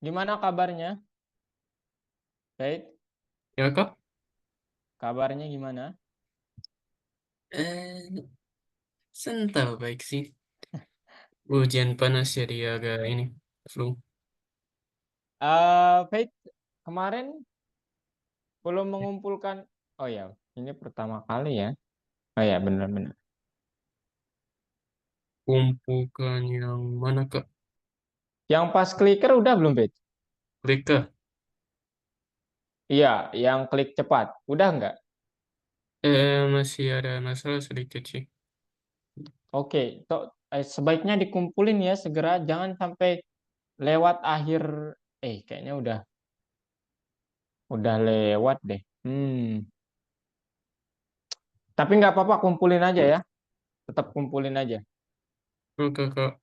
Gimana kabarnya? Baik, Ya kak, kabarnya gimana? eh, sentau baik sih. Hujan panas jadi agak ini flu. Baik, kemarin belum mengumpulkan. Oh ya, ini pertama kali ya. Oh ya, benar-benar. Kumpulkan yang mana kak? Yang pas clicker udah belum, Baik? Mereka Iya, yang klik cepat. Udah nggak? masih ada masalah sedikit sih. Oke, sebaiknya dikumpulin ya segera. Jangan sampai lewat akhir. Kayaknya udah lewat deh. Tapi nggak apa-apa, kumpulin aja ya. Tetap kumpulin aja. Oke kak,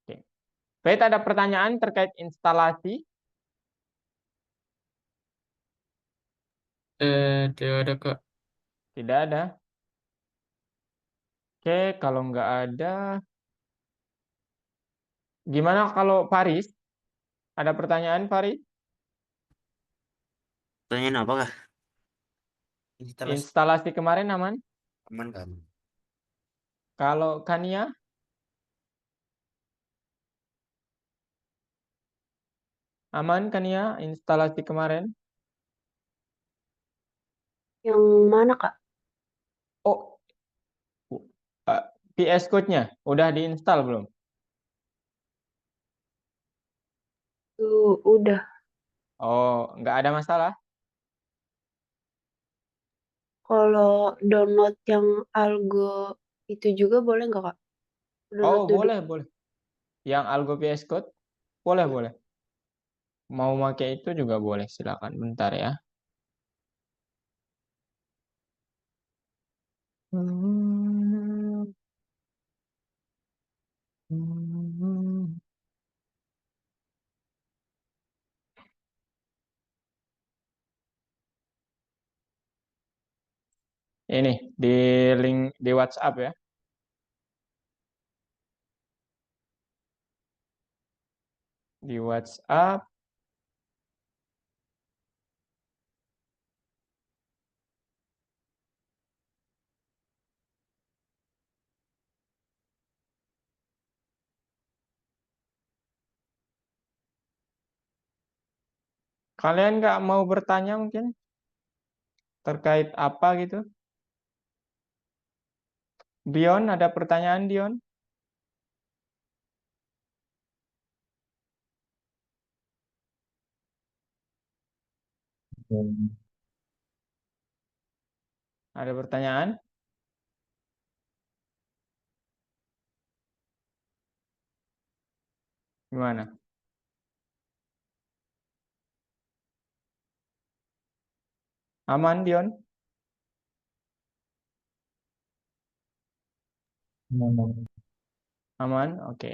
Oke. Baik, ada pertanyaan terkait instalasi? tidak ada kak. Tidak ada. Oke, kalau nggak ada, gimana kalau Faris? Ada pertanyaan, Faris? Tanyain apa kah? Instalasi Instalasi kemarin aman? aman kan? Kalau Kania, aman Kania, instalasi kemarin? Yang mana, Kak? Oh, PS Code-nya udah diinstal belum? Tuh, udah. Oh, nggak ada masalah? Kalau download yang algo itu juga boleh nggak, Kak? Oh, Download dulu. boleh, boleh. Yang Algo PS Code? Boleh, boleh. Mau pakai itu juga boleh, silakan. Bentar ya. Ini di link di WhatsApp ya. Di WhatsApp. Kalian nggak mau bertanya mungkin terkait apa gitu? Dion, ada pertanyaan Dion? Ada pertanyaan? Gimana? Aman Dion? Aman? Oke.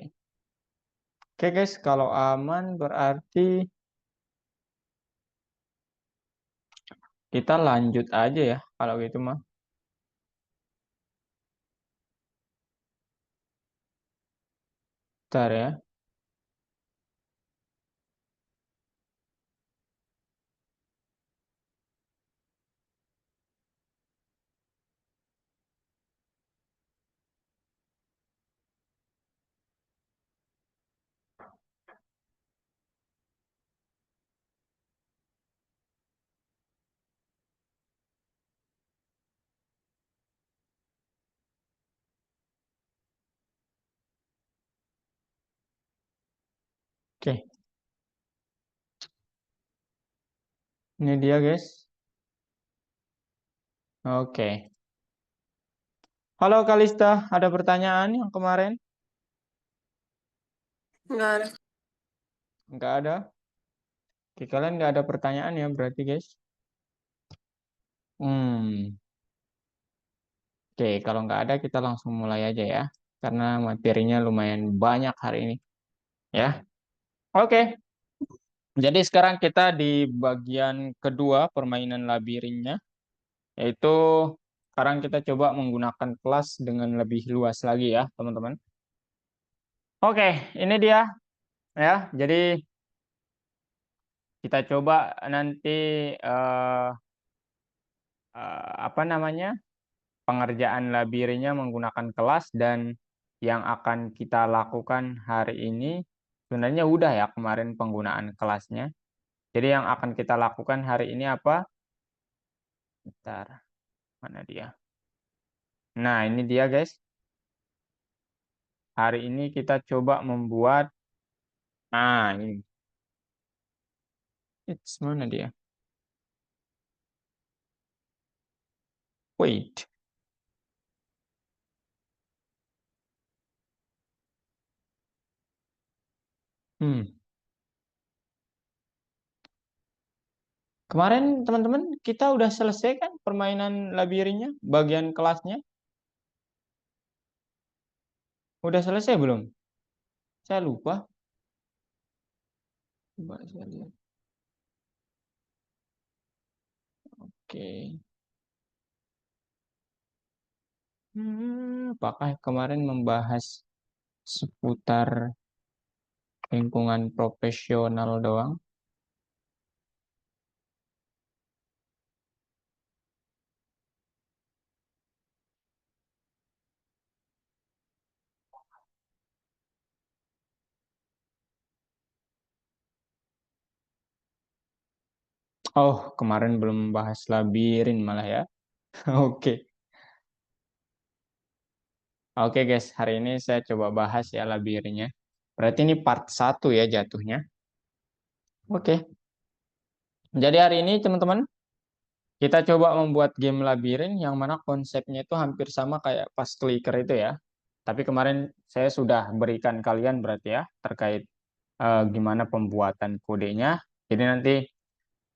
Oke guys, kalau aman berarti kita lanjut aja ya. Kalau gitu mah. Bentar ya. Oke, ini dia guys. Oke. Halo Kalista, ada pertanyaan yang kemarin? Nggak ada. Nggak ada. Oke, kalian nggak ada pertanyaan ya berarti guys. Hmm. Oke, kalau nggak ada kita langsung mulai aja ya. Karena materinya lumayan banyak hari ini. Ya. Oke. Jadi sekarang kita di bagian kedua permainan labirinnya. Yaitu sekarang kita coba menggunakan kelas dengan lebih luas lagi ya teman-teman. Oke, ini dia. Ya, jadi kita coba nanti apa namanya, pengerjaan labirinnya menggunakan kelas, dan yang akan kita lakukan hari ini sebenarnya udah ya kemarin penggunaan kelasnya. Jadi yang akan kita lakukan hari ini apa? Bentar, mana dia? Nah, ini dia guys. Hari ini kita coba membuat, nah ini. Mana dia? Wait. Hmm. Kemarin teman-teman kita udah selesai kan permainan labirinnya, bagian kelasnya? Udah selesai belum? Saya lupa. Coba saya lihat. Oke. Apakah kemarin membahas seputar lingkungan profesional doang? Oh, kemarin belum membahas labirin malah ya. Oke. Oke guys, hari ini saya coba bahas ya labirinnya. Berarti ini part 1 ya jatuhnya. Oke. Jadi hari ini teman-teman, kita coba membuat game labirin yang mana konsepnya itu hampir sama kayak pas clicker itu ya. Tapi kemarin saya sudah berikan kalian berarti ya terkait gimana pembuatan kodenya. Jadi nanti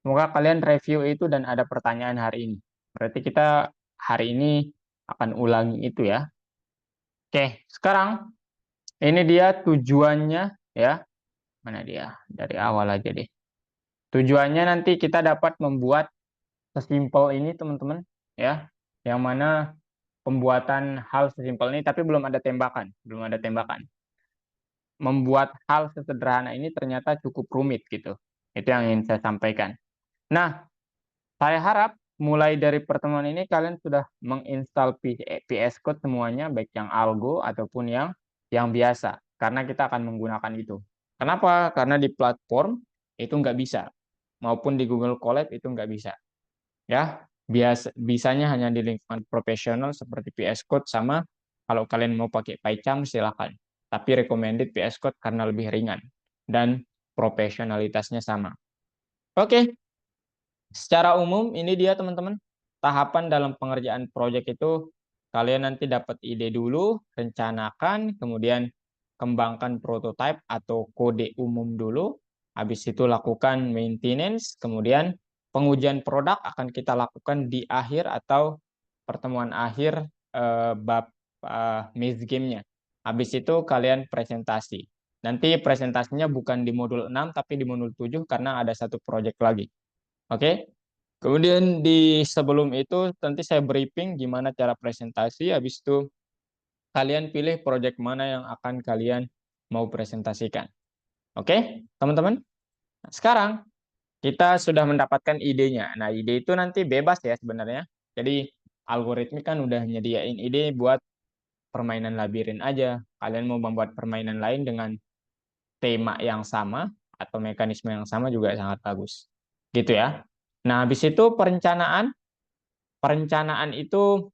semoga kalian review itu dan ada pertanyaan hari ini. Berarti kita hari ini akan ulangi itu ya. Oke, sekarang ini dia tujuannya ya. Mana dia? Dari awal aja deh. Tujuannya nanti kita dapat membuat sesimpel ini teman-teman ya. Yang mana pembuatan hal sesimpel ini tapi belum ada tembakan, belum ada tembakan. Membuat hal sesederhana ini ternyata cukup rumit gitu. Itu yang ingin saya sampaikan. Nah, saya harap mulai dari pertemuan ini kalian sudah menginstal PS Code semuanya, baik yang algo ataupun yang biasa, karena kita akan menggunakan itu. Kenapa? Karena di platform itu nggak bisa, maupun di Google Colab itu nggak bisa. Ya, bisanya hanya di lingkungan profesional seperti PS Code, sama kalau kalian mau pakai PyCharm silakan. Tapi recommended PS Code karena lebih ringan dan profesionalitasnya sama. Oke, secara umum ini dia teman-teman tahapan dalam pengerjaan proyek itu. Kalian nanti dapat ide dulu, rencanakan, kemudian kembangkan prototype atau kode umum dulu. Habis itu lakukan maintenance, kemudian pengujian produk akan kita lakukan di akhir atau pertemuan akhir bab maze game-nya. Habis itu kalian presentasi. Nanti presentasinya bukan di modul 6 tapi di modul 7 karena ada satu project lagi. Oke. Kemudian di sebelum itu nanti saya briefing gimana cara presentasi. Habis itu kalian pilih project mana yang akan kalian mau presentasikan. Oke, teman-teman. Nah, sekarang kita sudah mendapatkan idenya. Nah, ide itu nanti bebas ya sebenarnya. Jadi algoritmik kan udah nyediain ide buat permainan labirin aja. Kalian mau membuat permainan lain dengan tema yang sama atau mekanisme yang sama juga sangat bagus. Gitu ya. Nah, habis itu perencanaan. Perencanaan itu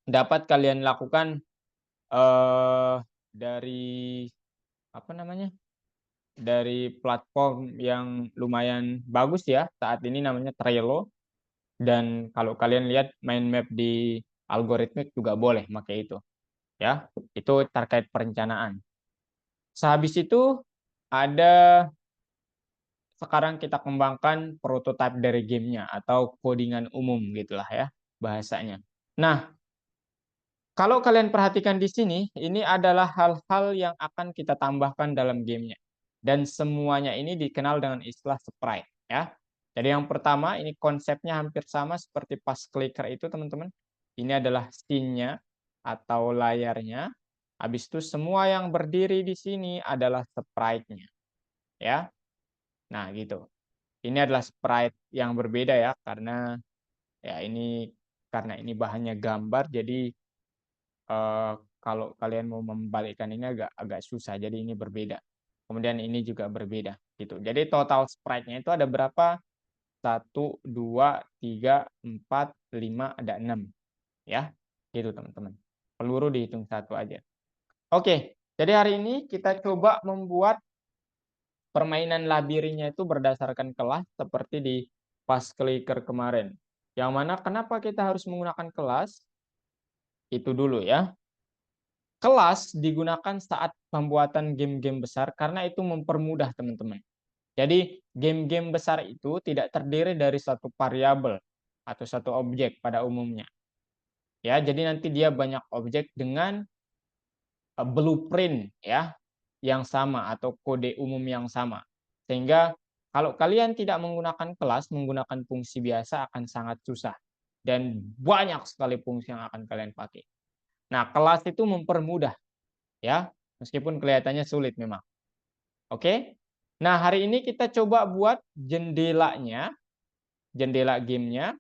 dapat kalian lakukan dari apa namanya? Dari platform yang lumayan bagus ya saat ini namanya Trello, dan kalau kalian lihat mind map di algoritmik juga boleh pakai itu ya. Itu terkait perencanaan. Sehabis itu ada sekarang kita kembangkan prototipe dari gamenya atau codingan umum gitulah ya bahasanya. Nah, kalau kalian perhatikan di sini, ini adalah hal-hal yang akan kita tambahkan dalam gamenya. Dan semuanya ini dikenal dengan istilah sprite. Ya. Jadi yang pertama, ini konsepnya hampir sama seperti pas clicker itu, teman-teman. Ini adalah scene-nya atau layarnya. Habis itu semua yang berdiri di sini adalah sprite-nya, ya. Nah, gitu. Ini adalah sprite yang berbeda ya, karena ya ini bahannya gambar, jadi kalau kalian mau membalikkan ini agak susah, jadi ini berbeda. Kemudian ini juga berbeda, gitu. Jadi total sprite-nya itu ada berapa? 1, 2, 3, 4, 5, ada 6. Ya, gitu teman-teman. Peluru dihitung satu aja. Oke, jadi hari ini kita coba membuat permainan labirinnya itu berdasarkan kelas seperti di Fast Clicker kemarin. Yang mana kenapa kita harus menggunakan kelas? Itu dulu ya. Kelas digunakan saat pembuatan game-game besar karena itu mempermudah teman-teman. Jadi game-game besar itu tidak terdiri dari satu variabel atau satu objek pada umumnya. Ya, jadi nanti dia banyak objek dengan blueprint ya yang sama atau kode umum yang sama. Sehingga kalau kalian tidak menggunakan kelas, menggunakan fungsi biasa akan sangat susah dan banyak sekali fungsi yang akan kalian pakai. Nah, kelas itu mempermudah ya, meskipun kelihatannya sulit memang. Oke. Nah, hari ini kita coba buat jendelanya, jendela gamenya.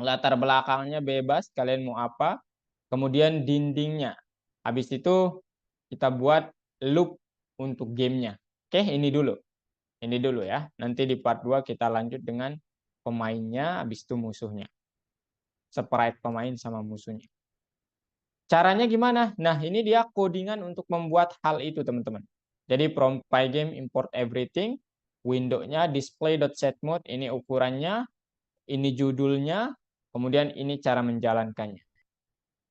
Latar belakangnya bebas, kalian mau apa. Kemudian dindingnya. Habis itu kita buat loop untuk gamenya. Oke, ini dulu. Ini dulu ya. Nanti di part 2 kita lanjut dengan pemainnya, habis itu musuhnya. Sprite pemain sama musuhnya. Caranya gimana? Nah, ini dia codingan untuk membuat hal itu, teman-teman. Jadi from Pygame import everything, window-nya display.setMode, ini ukurannya, ini judulnya, kemudian ini cara menjalankannya.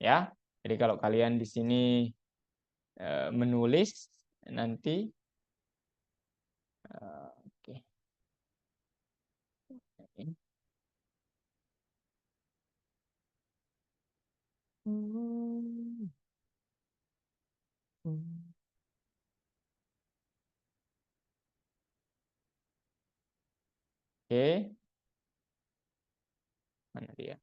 Ya. Jadi kalau kalian di sini menulis nanti oke. Oke. Mana dia?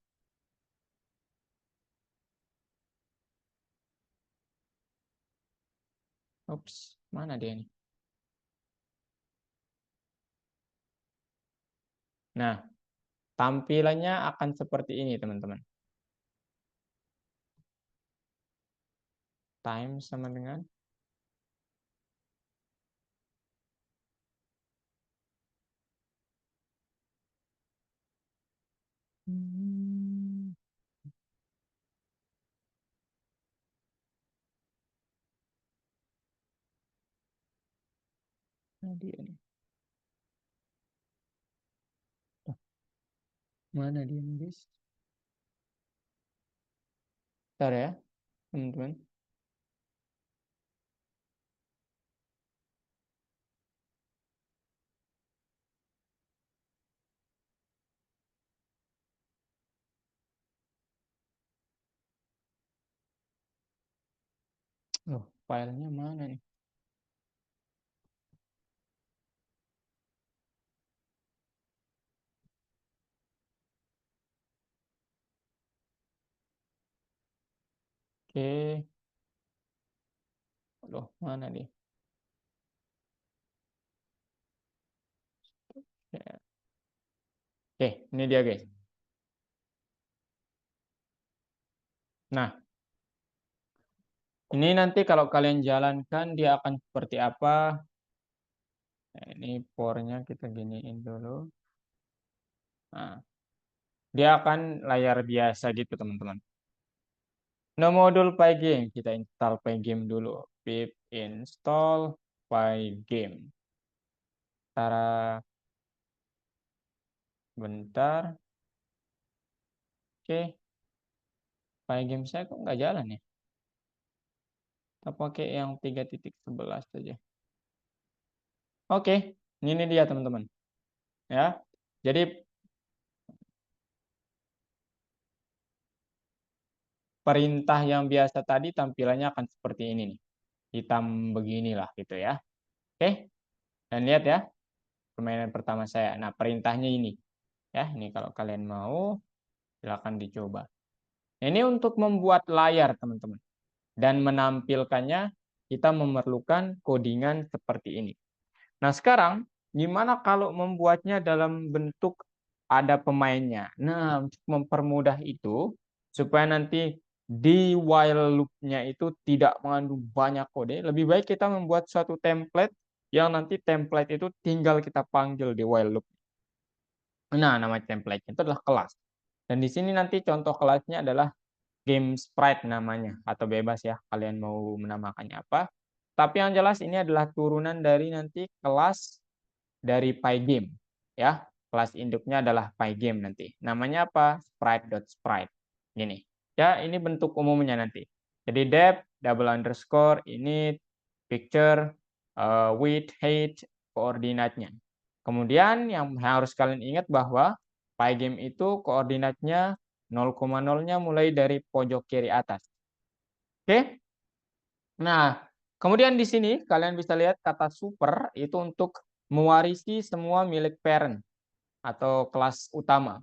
Ups, mana dia nih? Nah, tampilannya akan seperti ini, teman-teman. Time sama dengan mana dia nih? Mana dia nih, guys? Bentar ya, teman-teman. Oh, filenya mana nih? Oke. Loh, mana dia? Oke, ini dia, guys. Nah, ini nanti kalau kalian jalankan dia akan seperti apa? Nah, ini pornya kita giniin dulu. Nah, dia akan layar biasa gitu, teman-teman. No modul Pygame, kita install Pygame dulu. Pip install Pygame. Cara bentar. Oke. Pygame saya kok nggak jalan ya? Kita pakai yang 3.11 saja. Oke, ini dia teman-teman. Ya. Jadi perintah yang biasa tadi tampilannya akan seperti ini nih. Hitam beginilah gitu ya. Oke. Dan lihat ya, permainan pertama saya. Nah, perintahnya ini. Ya, ini kalau kalian mau silakan dicoba. Ini untuk membuat layar, teman-teman. dan menampilkannya kita memerlukan codingan seperti ini. Nah, sekarang gimana kalau membuatnya dalam bentuk ada pemainnya? Nah, untuk mempermudah itu, supaya nanti di while loop-nya itu tidak mengandung banyak kode, lebih baik kita membuat suatu template yang nanti template itu tinggal kita panggil di while loop. Nah, nama template itu adalah kelas. Dan di sini nanti contoh kelasnya adalah game sprite namanya, atau bebas ya kalian mau menamakannya apa. Tapi yang jelas ini adalah turunan dari nanti kelas dari Pygame ya. Kelas induknya adalah Pygame nanti. Namanya apa? Sprite.sprite. Gini. Ya, ini bentuk umumnya nanti. Jadi depth, double underscore, init, picture, width, height, koordinatnya. Kemudian yang harus kalian ingat bahwa Pygame itu koordinatnya 0,0-nya mulai dari pojok kiri atas. Oke? Nah, kemudian di sini kalian bisa lihat kata super itu untuk mewarisi semua milik parent atau kelas utama.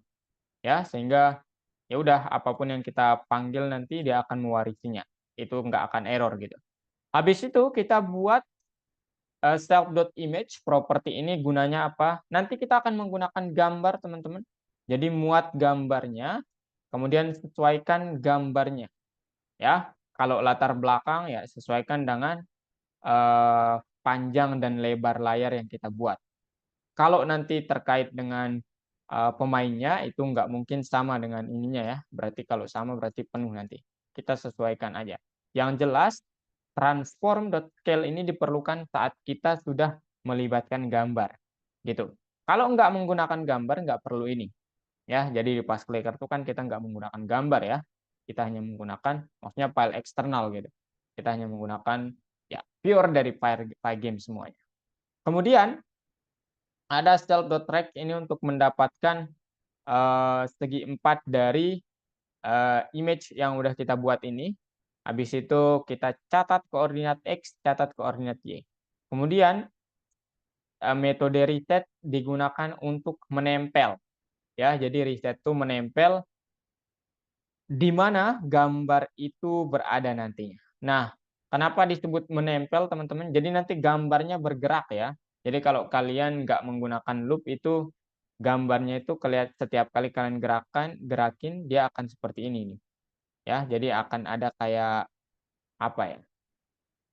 Ya, sehingga ya udah apapun yang kita panggil nanti dia akan mewarisinya. Itu nggak akan error gitu. Habis itu kita buat self.image property ini gunanya apa? Nanti kita akan menggunakan gambar, teman-teman. Jadi muat gambarnya, kemudian sesuaikan gambarnya. Ya, kalau latar belakang ya sesuaikan dengan panjang dan lebar layar yang kita buat. Kalau nanti terkait dengan pemainnya itu nggak mungkin sama dengan ininya ya. Berarti kalau sama berarti penuh nanti. Kita sesuaikan aja. Yang jelas transform.scale ini diperlukan saat kita sudah melibatkan gambar. Gitu. Kalau nggak menggunakan gambar nggak perlu ini. Ya, jadi di Fast Clicker itu kan kita nggak menggunakan gambar ya. Kita hanya menggunakan maksudnya file eksternal gitu. Kita hanya menggunakan ya pure dari Pygame semuanya. Kemudian ada self.track ini untuk mendapatkan segi 4 dari image yang udah kita buat ini. Habis itu kita catat koordinat X, catat koordinat Y. Kemudian metode reset digunakan untuk menempel. Ya, jadi reset itu menempel di mana gambar itu berada nantinya. Nah, kenapa disebut menempel, teman-teman? Jadi nanti gambarnya bergerak ya. Jadi kalau kalian nggak menggunakan loop itu gambarnya itu setiap kali kalian gerakin dia akan seperti ini nih. Ya, jadi akan ada kayak apa ya?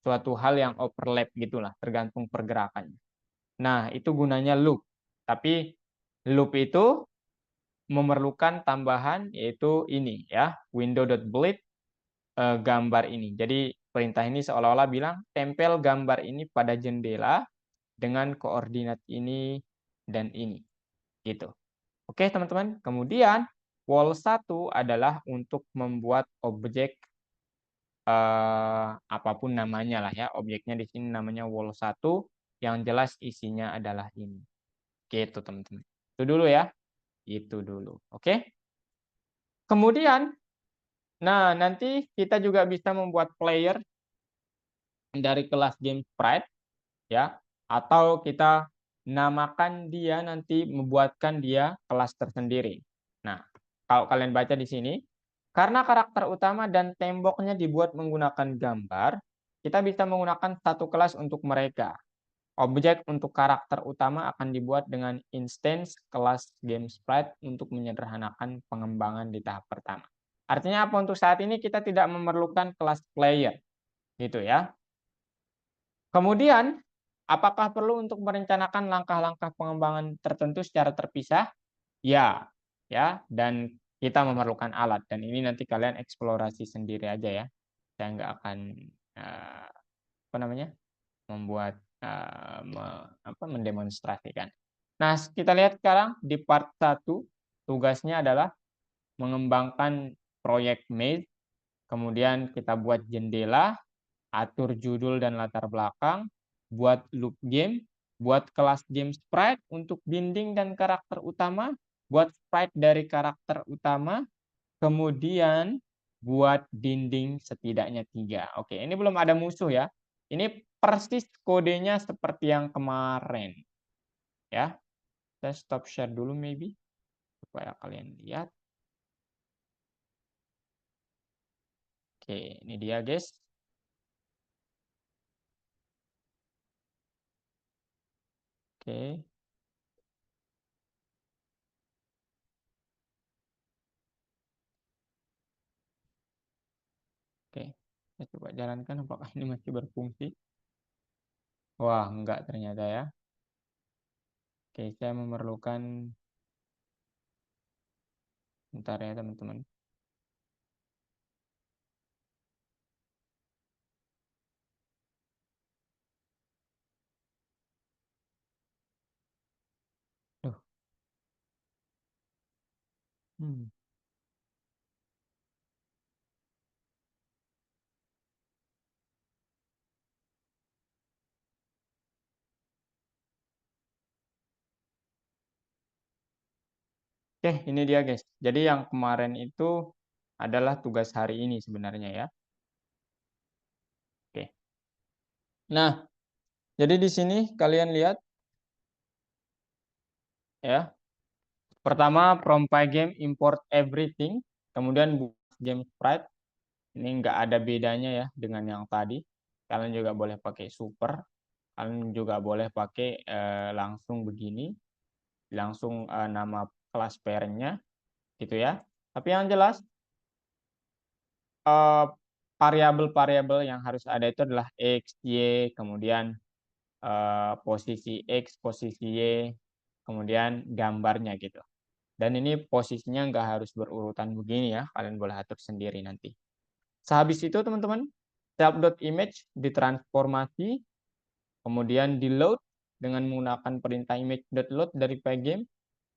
Suatu hal yang overlap gitulah, tergantung pergerakannya. Nah, itu gunanya loop. Tapi loop itu memerlukan tambahan yaitu ini ya, window.bleed gambar ini. Jadi perintah ini seolah-olah bilang tempel gambar ini pada jendela dengan koordinat ini dan ini. Gitu. Oke, teman-teman. Kemudian wall 1 adalah untuk membuat objek apapun namanya lah ya. Objeknya di sini namanya wall 1 yang jelas isinya adalah ini. Gitu, teman-teman. Itu dulu ya. Itu dulu. Oke. Kemudian nah, nanti kita juga bisa membuat player dari kelas game sprite ya, atau kita namakan dia nanti membuatkan dia kelas tersendiri. Nah, kalau kalian baca di sini, karena karakter utama dan temboknya dibuat menggunakan gambar, kita bisa menggunakan satu kelas untuk mereka. Objek untuk karakter utama akan dibuat dengan instance kelas game sprite untuk menyederhanakan pengembangan di tahap pertama. Artinya apa? Untuk saat ini kita tidak memerlukan kelas player, gitu ya. Kemudian, apakah perlu untuk merencanakan langkah-langkah pengembangan tertentu secara terpisah? Ya, ya, dan kita memerlukan alat. Dan ini nanti kalian eksplorasi sendiri aja ya. Saya nggak akan apa namanya membuat mendemonstrasikan. Nah, kita lihat sekarang di part 1, tugasnya adalah mengembangkan proyek maze, kemudian kita buat jendela, atur judul dan latar belakang, buat loop game, buat kelas game sprite untuk binding dan karakter utama, buat sprite dari karakter utama, kemudian buat dinding setidaknya 3. Oke, ini belum ada musuh ya. Ini persis kodenya seperti yang kemarin. Ya, saya stop share dulu maybe supaya kalian lihat. Oke, ini dia guys. Oke. Oke. Saya coba jalankan apakah ini masih berfungsi. Wah, enggak ternyata ya. Oke, saya memerlukan bentar ya teman-teman. Duh. Hmm. Oke, ini dia guys. Jadi yang kemarin itu adalah tugas hari ini sebenarnya ya. Oke. Nah, jadi di sini kalian lihat ya. Pertama, from Pygame import everything. Kemudian buat game sprite. Ini nggak ada bedanya ya dengan yang tadi. Kalian juga boleh pakai super. Kalian juga boleh pakai langsung begini. Langsung nama kelas parent-nya gitu ya. Tapi yang jelas variabel-variabel yang harus ada itu adalah X, Y, kemudian posisi X, posisi Y, kemudian gambarnya gitu. Dan ini posisinya nggak harus berurutan begini ya, kalian boleh atur sendiri nanti. Sehabis itu teman-teman, tab.image ditransformasi, kemudian di load dengan menggunakan perintah image.load dari pygame.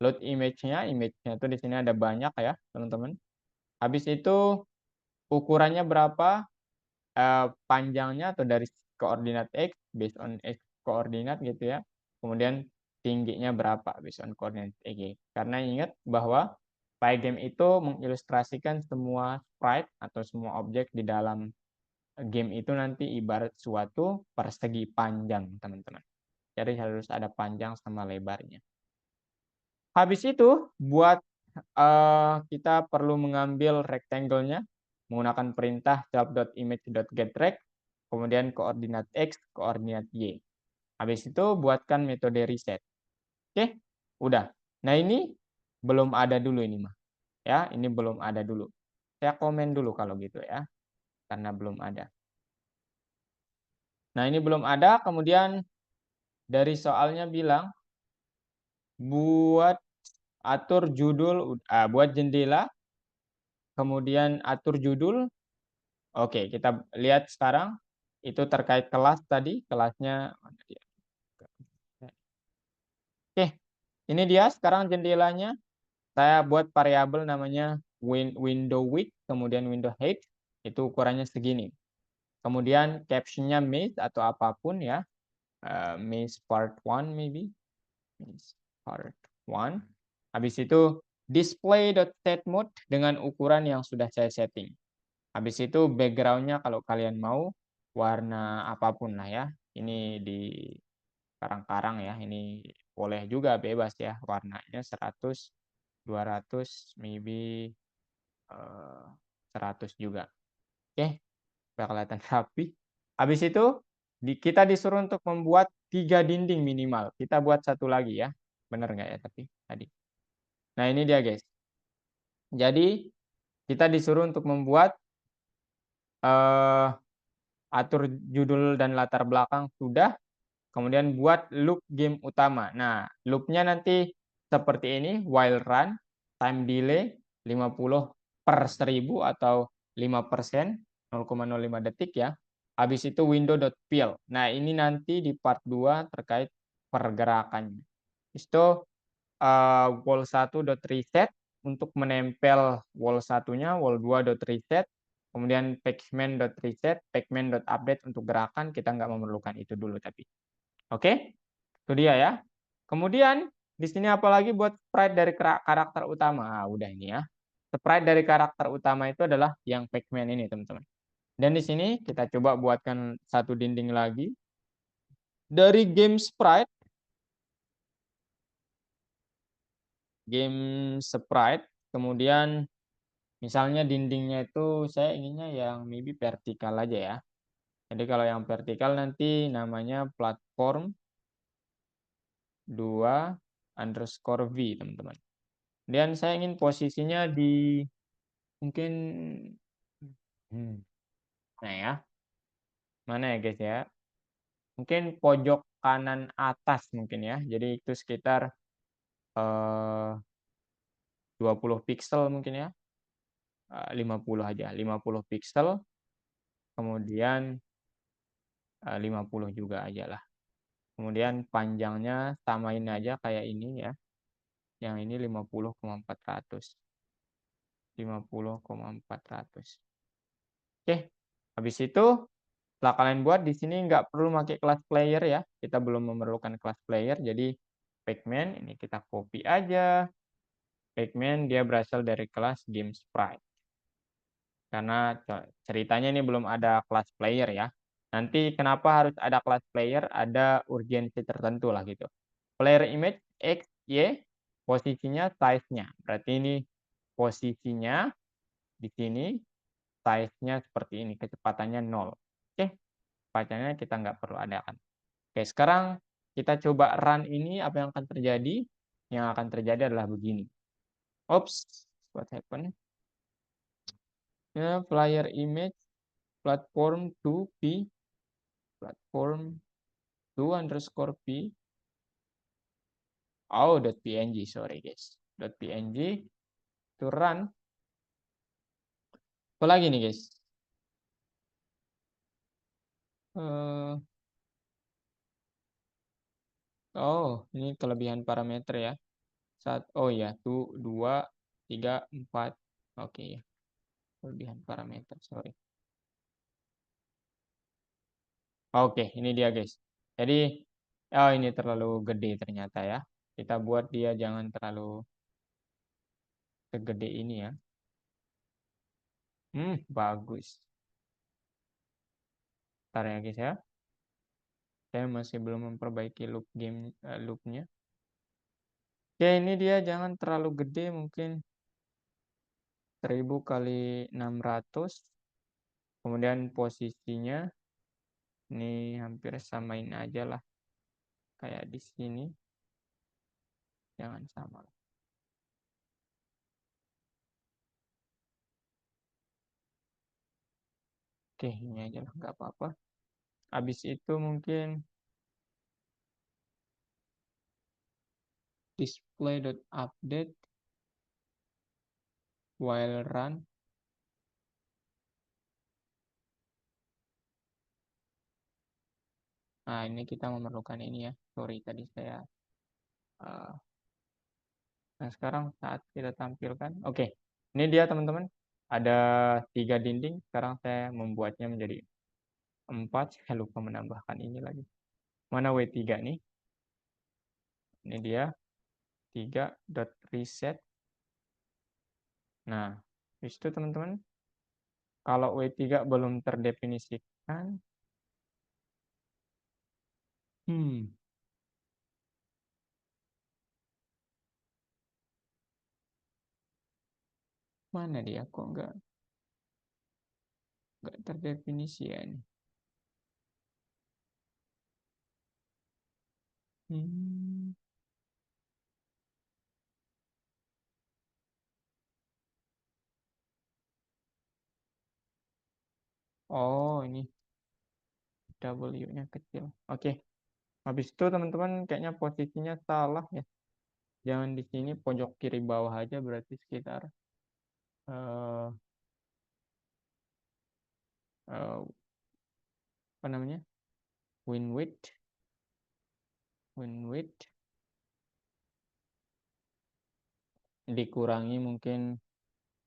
Load image-nya itu di sini ada banyak ya teman-teman. Habis itu ukurannya berapa, panjangnya atau dari koordinat X based on X koordinat gitu ya. Kemudian tingginya berapa based on koordinat Y. Karena ingat bahwa Pygame itu mengilustrasikan semua sprite atau semua objek di dalam game itu nanti ibarat suatu persegi panjang, teman-teman. Jadi harus ada panjang sama lebarnya. Habis itu buat kita perlu mengambil rectangle-nya menggunakan perintah self.image.getRect, kemudian koordinat X, koordinat Y. Habis itu buatkan metode reset. Oke, udah. Nah ini belum ada dulu ini mah. Ya, ini belum ada dulu. Saya komen dulu kalau gitu ya, karena belum ada. Nah ini belum ada, kemudian dari soalnya bilang buat atur judul, buat jendela, kemudian atur judul. Oke, kita lihat sekarang itu terkait kelas tadi, kelasnya. Oke, ini dia sekarang jendelanya. Saya buat variabel namanya window width, kemudian window height, itu ukurannya segini. Kemudian captionnya maze atau apapun ya, maze part 1 maybe, maze part 1. Habis itu display.setMode dengan ukuran yang sudah saya setting. Habis itu backgroundnya kalau kalian mau warna apapun lah ya. Ini di karang-karang ya, ini boleh juga bebas ya warnanya 100, 200, maybe 100 juga. Oke, biar kelihatan rapi. Habis itu kita disuruh untuk membuat 3 dinding minimal. Kita buat satu lagi ya. Bener nggak ya tapi tadi. Nah ini dia guys. Jadi kita disuruh untuk membuat atur judul dan latar belakang sudah. Kemudian buat loop game utama. Nah, loopnya nanti seperti ini, while run, time delay 50/1000 atau 5%, 0,05 detik ya. Habis itu window.fill. Nah, ini nanti di part 2 terkait pergerakannya. Itu wall 1.reset untuk menempel wall satunya, wall 2.reset, kemudian pacman.reset, pacman.update untuk gerakan, kita nggak memerlukan itu dulu tapi. Oke, itu dia ya. Kemudian di sini apalagi buat sprite dari karakter utama. Ah, udah ini ya. Sprite dari karakter utama itu adalah yang Pac-Man ini, teman-teman. Dan di sini kita coba buatkan satu dinding lagi. Dari game sprite, kemudian misalnya dindingnya itu saya inginnya yang maybe vertikal aja ya. Jadi kalau yang vertikal nanti namanya platform 2_v, teman-teman. Dan saya ingin posisinya di mungkin nah ya. Mana ya guys ya? Mungkin pojok kanan atas mungkin ya. Jadi itu sekitar 20 pixel mungkin ya. 50 aja, 50 pixel. Kemudian 50 juga aja lah. Kemudian panjangnya samain aja kayak ini ya. Yang ini 50,400. 50,400. Oke, habis itu setelah kalian buat di sini nggak perlu pakai class player ya. Kita belum memerlukan class player. Jadi Pacman ini kita copy aja. Pacman dia berasal dari kelas game sprite. Karena ceritanya ini belum ada class player ya. Nanti kenapa harus ada class player? Ada urgensi tertentu lah gitu. Player image X, Y, posisinya, size-nya. Berarti ini posisinya di sini, size-nya seperti ini, kecepatannya 0. Oke, kecepatannya kita nggak perlu adakan. Oke, sekarang kita coba run ini, apa yang akan terjadi? Yang akan terjadi adalah begini. Oops, what happened? Ya, player image platform 2p platform 2_p .png, sorry guys, .png to run. Apa lagi nih guys? Ini kelebihan parameter ya. Oh ya, 2, 3, 4. Oke ya. Kelebihan parameter, sorry. Oke, ini dia guys. Jadi, ini terlalu gede ternyata ya. Kita buat dia jangan terlalu segede ini ya. Bagus. Ntar ya guys ya. Saya masih belum memperbaiki loopnya. Oke, ini dia jangan terlalu gede, mungkin 1000 kali 600. Kemudian posisinya ini hampir samain aja lah. Kayak di sini. Jangan sama. Oke, ini aja lah, nggak apa-apa. Habis itu mungkin display.update while run. Nah, ini kita memerlukan ini ya. Sorry, tadi saya... Nah, sekarang saat kita tampilkan. Oke, ini dia teman-teman. Ada 3 dinding. Sekarang saya membuatnya menjadi 4. Saya lupa menambahkan ini lagi. Mana W3 nih? Ini dia. 3.reset. Nah, itu teman-teman. Kalau W3 belum terdefinisikan. Mana dia? Kok nggak terdefinisi ya ini? Oh, ini W-nya kecil. Oke. Habis itu teman-teman kayaknya posisinya salah ya. Jangan di sini pojok kiri bawah aja, berarti sekitar apa namanya? Win width dikurangi mungkin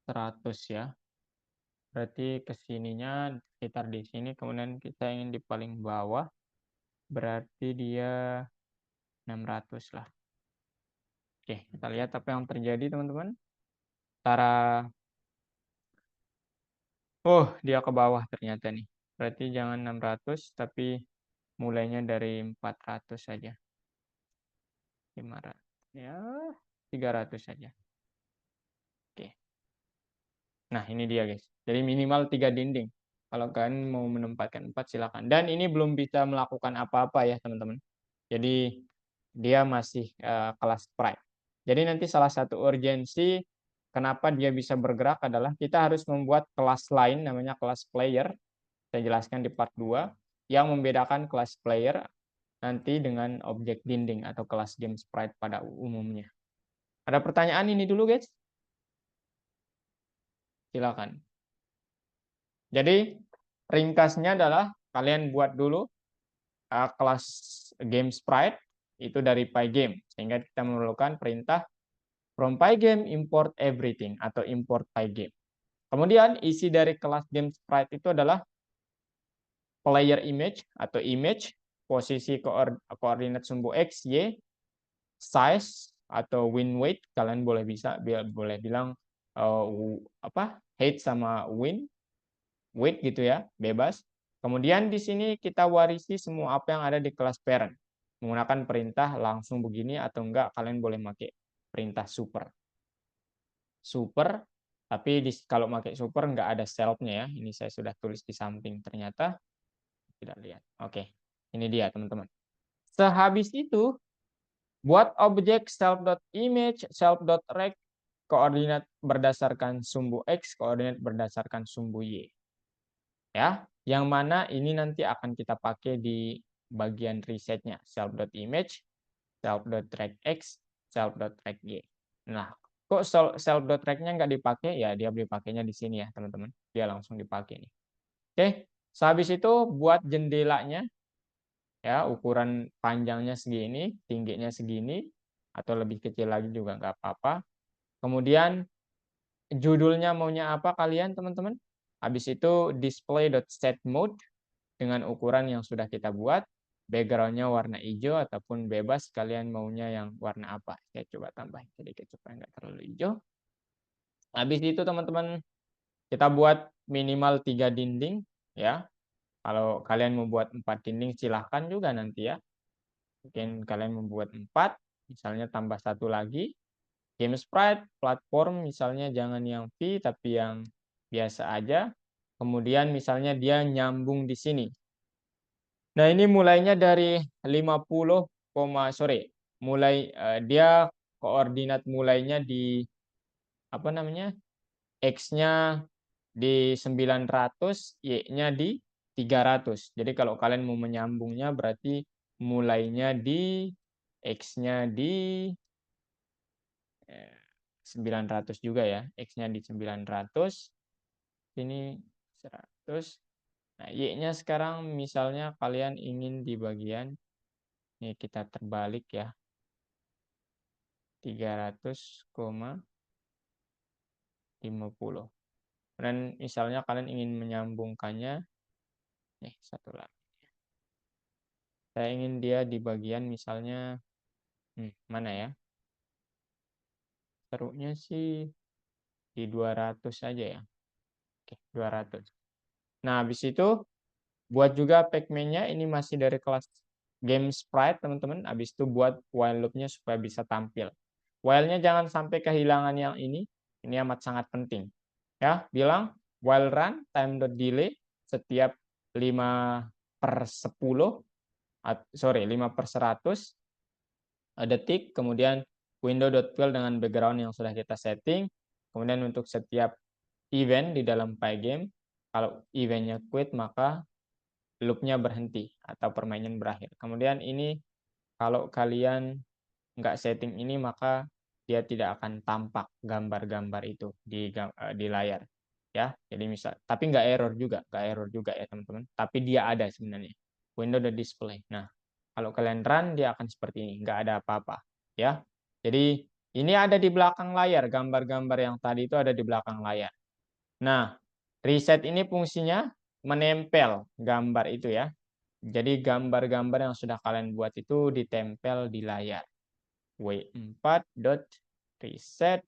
100 ya. Berarti kesininya sekitar di sini, kemudian kita ingin di paling bawah, berarti dia 600 lah. Oke, kita lihat apa yang terjadi teman-teman. Dia ke bawah ternyata nih. Berarti jangan 600, tapi mulainya dari 400 saja. 500. Ya, 300 saja. Oke. Nah, ini dia guys. Jadi minimal 3 dinding. Kalau kalian mau menempatkan 4 silakan. Dan ini belum bisa melakukan apa-apa ya teman-teman. Jadi dia masih kelas sprite. Jadi nanti salah satu urgensi kenapa dia bisa bergerak adalah kita harus membuat kelas lain namanya kelas player. Saya jelaskan di part 2 yang membedakan kelas player nanti dengan objek dinding atau kelas game sprite pada umumnya. Ada pertanyaan ini dulu, guys? Silakan. Jadi ringkasnya adalah kalian buat dulu kelas game sprite itu dari Pygame, sehingga kita memerlukan perintah from Pygame import everything atau import Pygame. Kemudian isi dari kelas game sprite itu adalah player image atau image, posisi koordinat sumbu x, y, size atau win weight, kalian boleh bilang height sama weight gitu ya, bebas. Kemudian di sini kita warisi semua apa yang ada di kelas parent menggunakan perintah langsung begini, atau enggak kalian boleh pakai perintah super. Tapi kalau pakai super enggak ada self-nya ya. Ini saya sudah tulis di samping, ternyata tidak lihat. Oke, ini dia teman-teman. Sehabis itu buat objek self.image, self.rect, koordinat berdasarkan sumbu x, koordinat berdasarkan sumbu y. Ya, yang mana ini nanti akan kita pakai di bagian resetnya, self.image, self.trackx, self.trackY. Nah, kok self.tracknya nggak dipakai? Ya, dia dipakainya di sini ya, teman-teman. Dia langsung dipakai nih. Oke, sehabis itu buat jendelanya, ya, ukuran panjangnya segini, tingginya segini, atau lebih kecil lagi juga nggak apa-apa. Kemudian judulnya maunya apa kalian, teman-teman? Habis itu display.setMode dengan ukuran yang sudah kita buat. Background-nya warna hijau ataupun bebas, kalian maunya yang warna apa. Saya coba tambah sedikit supaya nggak terlalu hijau. Habis itu teman-teman, kita buat minimal 3 dinding. Ya, kalau kalian membuat 4 dinding silahkan juga nanti ya. Mungkin kalian membuat 4, misalnya tambah satu lagi. Game sprite, platform misalnya jangan yang V tapi yang biasa aja. Kemudian misalnya dia nyambung di sini. Nah, ini mulainya dari 50, dia koordinat mulainya di apa namanya? X-nya di 900, Y-nya di 300. Jadi kalau kalian mau menyambungnya berarti mulainya di X-nya di 900 juga ya. X-nya di 900. Ini 100. Nah, Y-nya sekarang misalnya kalian ingin di bagian, ini kita terbalik ya, 300,50. Dan misalnya kalian ingin menyambungkannya, satu lagi. Saya ingin dia di bagian misalnya, mana ya? Serunya sih di 200 saja ya. Oke, 200. Nah, habis itu buat juga pacman-nya, ini masih dari kelas game sprite, teman-teman. Habis itu buat while loop-nya supaya bisa tampil. While-nya jangan sampai kehilangan yang ini. Ini amat sangat penting. Ya, bilang while run time.delay setiap 5/10, 5/100 detik, kemudian window.fill dengan background yang sudah kita setting. Kemudian untuk setiap event di dalam Pygame, kalau eventnya quit maka loop-nya berhenti atau permainan berakhir. Kemudian ini kalau kalian nggak setting ini maka dia tidak akan tampak gambar-gambar itu di layar ya. Jadi tapi nggak error juga ya teman-teman. Tapi dia ada sebenarnya. Window the display. Nah, kalau kalian run dia akan seperti ini, nggak ada apa-apa ya. Jadi ini ada di belakang layar, gambar-gambar yang tadi itu ada di belakang layar. Nah, reset ini fungsinya menempel gambar itu ya. Jadi gambar-gambar yang sudah kalian buat itu ditempel di layar. w4.reset.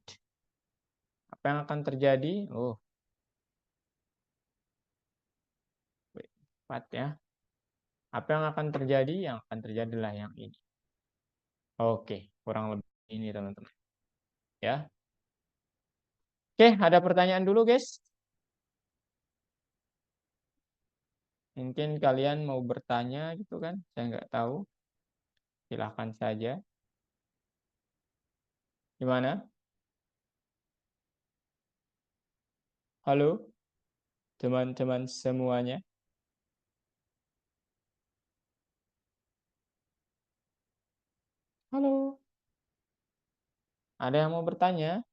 Apa yang akan terjadi? W4 ya. Apa yang akan terjadi? Yang akan terjadi adalah yang ini. Oke, kurang lebih ini teman-teman. Ya. Oke, ada pertanyaan dulu guys. Mungkin kalian mau bertanya gitu kan? Saya nggak tahu. Silahkan saja. Gimana? Halo, teman-teman semuanya. Halo. Ada yang mau bertanya?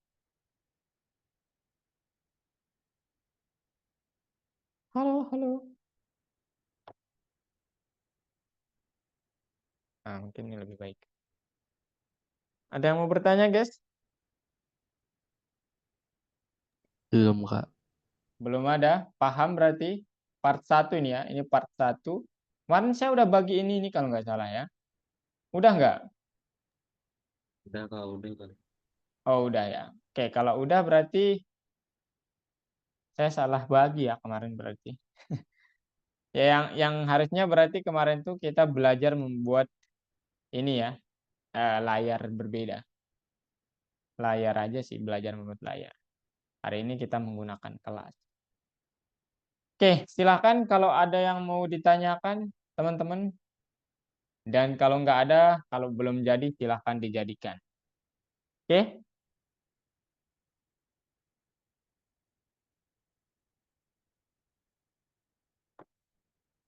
Halo, halo. Nah, mungkin ini lebih baik. Ada yang mau bertanya, guys? Belum, Kak. Belum ada? Paham berarti? Part 1 ini ya. Ini part 1. Kemarin saya udah bagi ini kalau nggak salah ya. Udah nggak? Udah kak, udah kak. Oh, udah ya. Oke, kalau udah berarti saya salah bagi ya kemarin berarti. Ya, yang harusnya berarti kemarin tuh kita belajar membuat ini ya, layar berbeda. Layar aja sih, belajar membuat layar. Hari ini kita menggunakan kelas. Oke, silakan kalau ada yang mau ditanyakan, teman-teman. Dan kalau nggak ada, kalau belum jadi, silahkan dijadikan. Oke?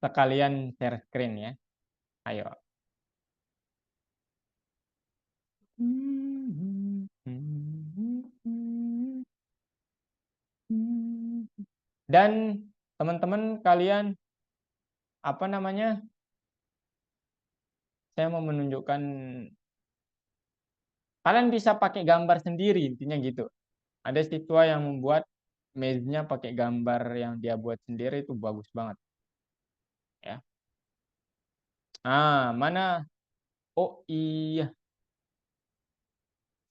Sekalian share screen ya. Ayo. Dan teman-teman kalian, apa namanya, saya mau menunjukkan, kalian bisa pakai gambar sendiri, intinya gitu. Ada siswa yang membuat maze-nya pakai gambar yang dia buat sendiri, itu bagus banget. Ya. Mana? Oh iya,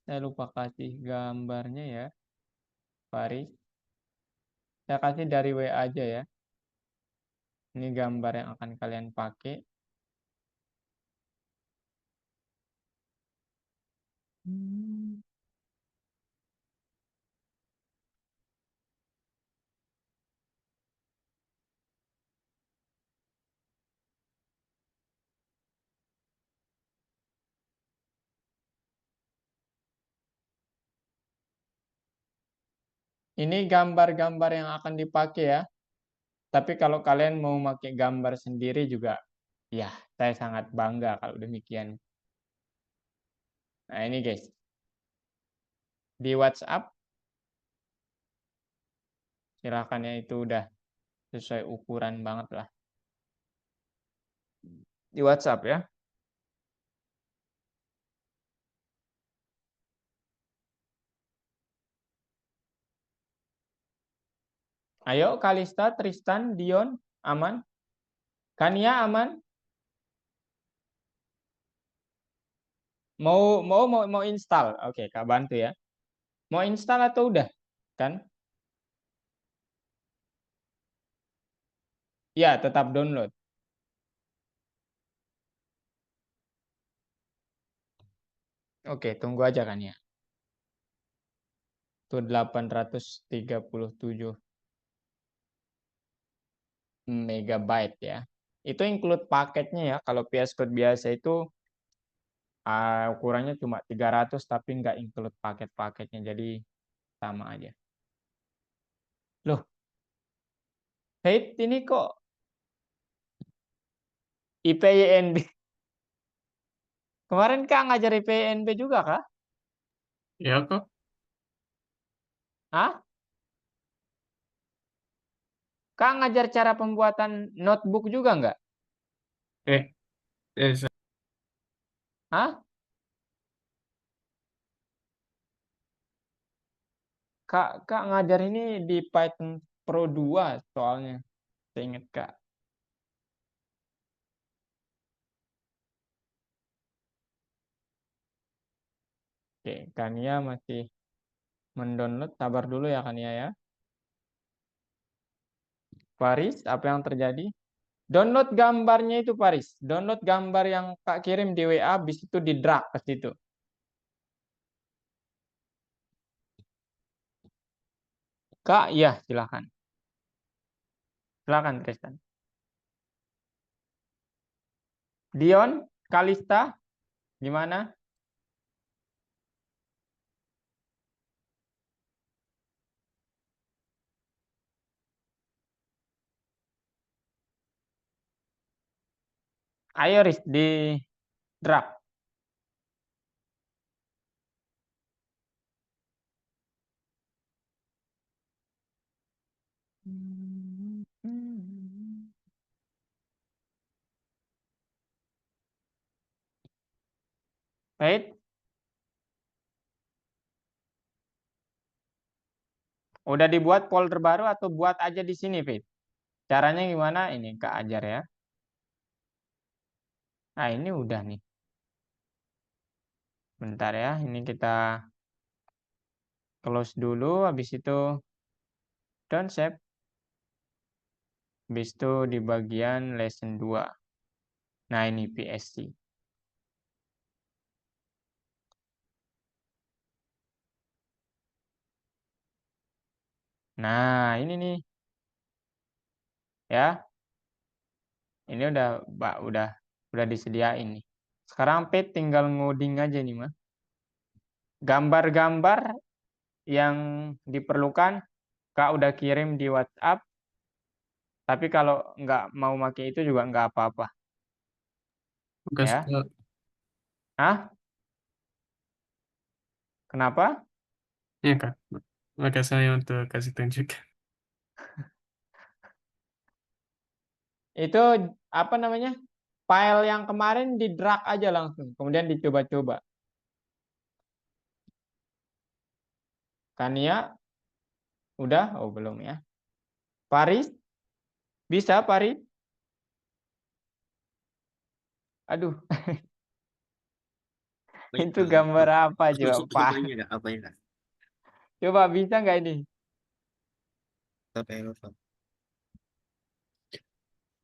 saya lupa kasih gambarnya ya, Faris. Saya kasih dari WA aja ya. Ini gambar yang akan kalian pakai. Ini gambar-gambar yang akan dipakai ya. Tapi kalau kalian mau pakai gambar sendiri juga, ya saya sangat bangga kalau demikian. Nah ini guys, di WhatsApp, silahkan ya, itu udah sesuai ukuran banget lah. Di WhatsApp ya. Ayo Kalista, Tristan, Dion, aman? Kania aman? Mau install? Oke, Kak bantu ya. Mau install atau udah? Kan? Ya, tetap download. Oke, tunggu aja kan ya. Itu 837 megabyte ya. Itu include paketnya ya. Kalau VS Code biasa itu ukurannya cuma 300 tapi nggak include paket-paketnya. Jadi sama aja. Loh, Faith ini kok IPYNB? Kemarin Kak ngajar IPYNB juga Kak? Ya kok. Hah? Kak ngajar cara pembuatan notebook juga nggak? Eh, eh, Hah? Kak ngajar ini di Python Pro 2 soalnya. Saya ingat Kak. Oke, Kania masih mendownload. Sabar dulu ya Kania ya. Faris, apa yang terjadi? Download gambarnya itu Faris. Download gambar yang Kak kirim di WA, habis itu di drag ke situ. Kak, iya silakan. Silakan Tristan. Dion, Kalista, Gimana? Ayo Riz, di drag. Right? Udah dibuat folder baru atau buat aja di sini, Fit? Caranya gimana? Ini Kak ajar ya. Nah, ini udah nih. Bentar ya, ini kita close dulu, habis itu don't save. Habis itu di bagian lesson 2. Nah, ini PSC. Nah, ini nih. Ya. Ini udah disediain nih. Sekarang Fit tinggal ngoding aja nih, Mas. Gambar-gambar yang diperlukan Kak udah kirim di WhatsApp. Tapi kalau nggak mau pakai itu juga nggak apa-apa. Makasih, Ya. Kak. Hah? Kenapa? Ya, Kak. Makasih saya untuk kasih tunjuk. Itu apa namanya? File yang kemarin di drag aja langsung. Kemudian dicoba-coba. Kania udah? Oh, belum ya. Paris? Bisa, Paris? Aduh, Baik, itu Kak. gambar apa Harus coba, masuk ke Pak? apanya, Kak? Apanya, Kak? Coba bisa nggak ini? Apa yang Kak?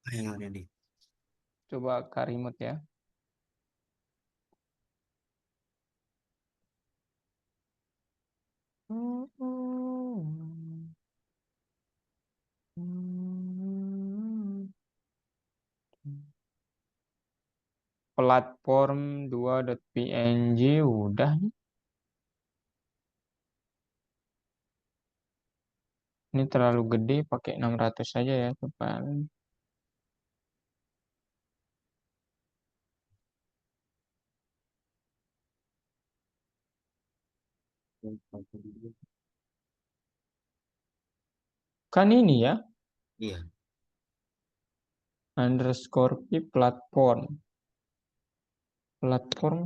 Apa yang ada nih? Coba Karimut ya. Platform 2.png udah nih. Ini terlalu gede, pakai 600 saja ya, coba. Kan ini ya, Iya. underscore p platform. Platform.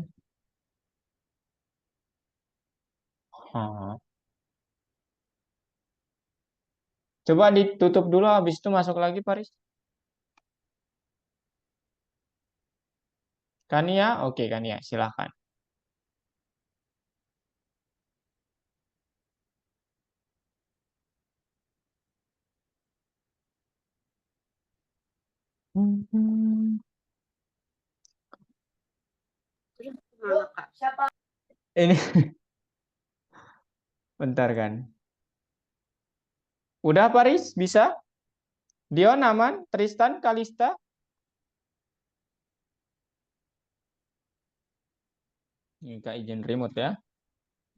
Hah. Coba ditutup dulu, habis itu masuk lagi, Paris. Kania, oke Kania, silahkan. Gimana, Kak? Ini bentar kan. Udah Paris, bisa? Dion aman? Tristan, Kalista? Ini Kak izin remote ya.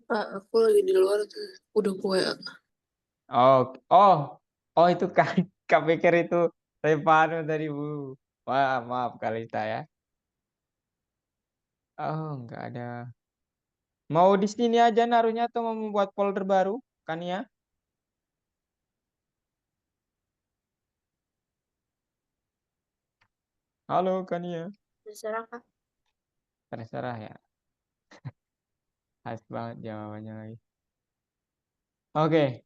Kak, aku lagi di luar tuh. Udah gue WA. Oh, oh, oh itu Kak, Kak pikir itu Revano tadi Bu. Wah, maaf Kalista ya. Oh, nggak ada. Mau di sini aja naruhnya atau mau membuat folder baru, Kania? Halo Kania. Terserah, Kak. Terserah ya. Khas banget jawabannya lagi. Oke,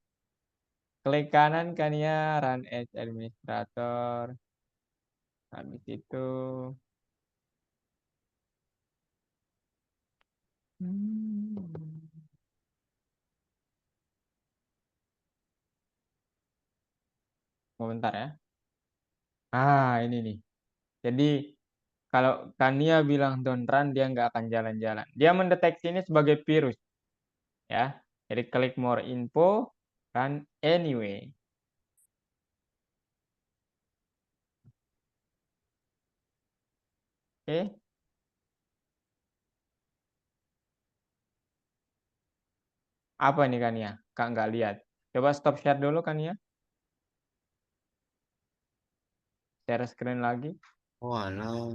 klik kanan Kania, run as administrator. Habis itu mau bentar ya. Ah, ini nih. Jadi kalau Kania bilang don't run, dia nggak akan jalan-jalan. Dia mendeteksi ini sebagai virus, ya. Jadi klik more info, run anyway. Oke. Apa nih Kania? Kak nggak lihat. Coba stop share dulu Kania. Share screen lagi. Oh alah,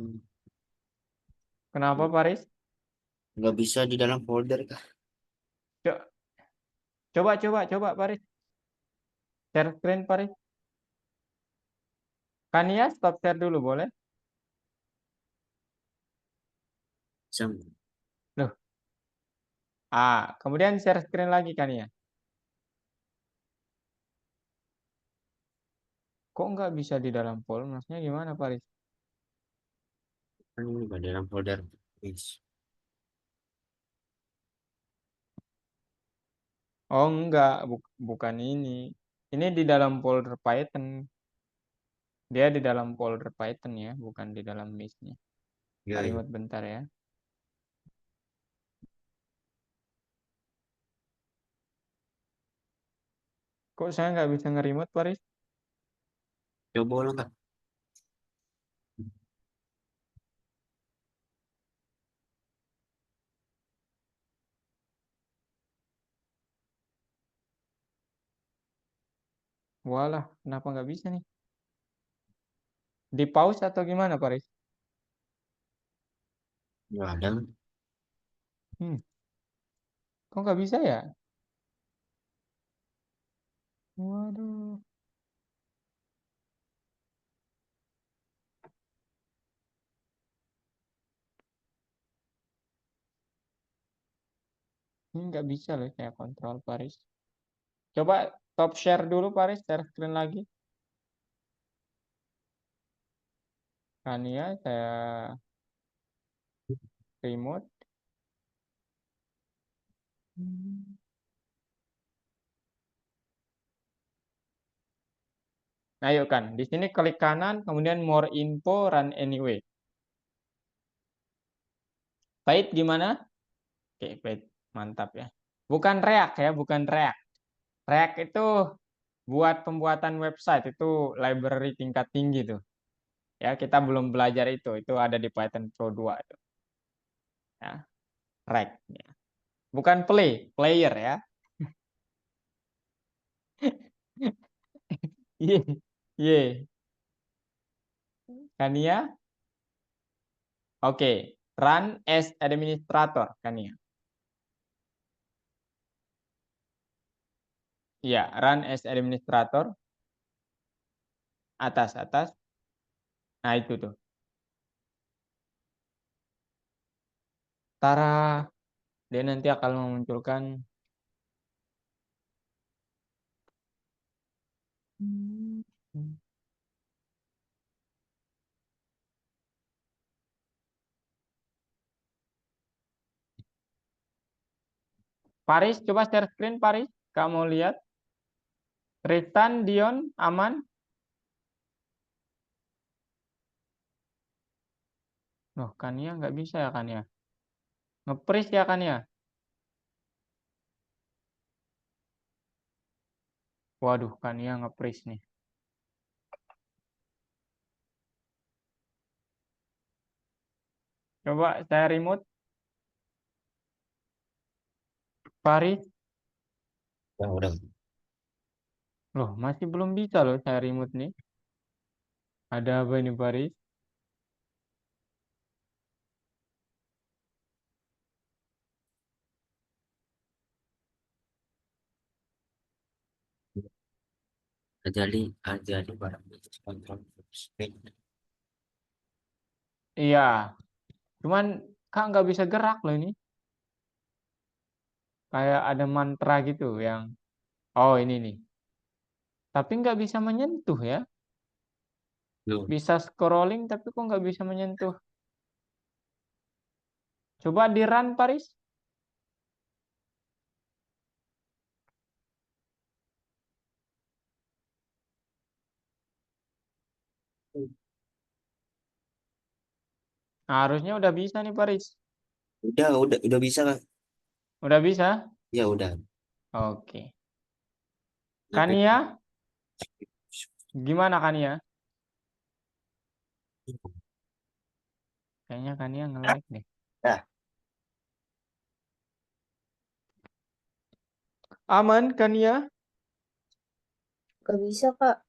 Kenapa Paris? nggak bisa di dalam folder kah? Co- Coba Paris. Share screen Paris. Kania stop share dulu boleh? Bisa. Loh. Kemudian share screen lagi Kania. Kok nggak bisa di dalam folder? Maksudnya gimana Paris? Kan ini di dalam folder. Yes. Oh enggak, bukan ini. Ini di dalam folder Python. Dia di dalam folder Python ya, bukan di dalam listnya. Ya, ya. Remote bentar ya. Kok saya nggak bisa nge-remote Paris? Coba ulang kak. Walah, kenapa nggak bisa nih? Di pause atau gimana Paris? Nggak ada. Hmm, kok nggak bisa ya? Waduh. Ini nggak bisa loh saya kontrol Paris. Coba top share dulu Paris, share screen lagi. Kania, saya remote. Hmm. Ayo kan, di sini klik kanan, kemudian more info, run anyway. Pahit gimana? Oke, pahit. Mantap ya. Bukan React ya, bukan React. React itu buat pembuatan website, itu library tingkat tinggi tuh. Ya, kita belum belajar itu ada di Python Pro 2 itu. Ya, React ya. Bukan player ya. Ye, ye. Kania, oke. Run as administrator, Kania. Ya, run as administrator. Atas. Nah, itu tuh. Tara, dia nanti akan memunculkan Paris, coba share screen Paris. Kamu lihat. Tristan, Dion, aman? Loh, Kania nggak bisa ya Kania? Nge-freeze ya Kania? Waduh, Kania nge-freeze nih. Coba saya remote. Paris. Udah. Loh, masih belum bisa loh saya remote nih. Ada apa ini Paris? Ajali barang kontrol screen. Iya, cuman Kak nggak bisa gerak loh ini. Kayak ada mantra gitu yang, oh ini nih. Tapi nggak bisa menyentuh ya. Loh, Bisa scrolling tapi kok nggak bisa menyentuh. Coba di run Paris. Nah, harusnya udah bisa nih Paris. udah bisa kak. Udah bisa? Ya udah. Oke. Kenapa? Kania, gimana Kania? Kayaknya Kania nge-lag deh. Dah. Aman kan ya? Gak bisa, Kak.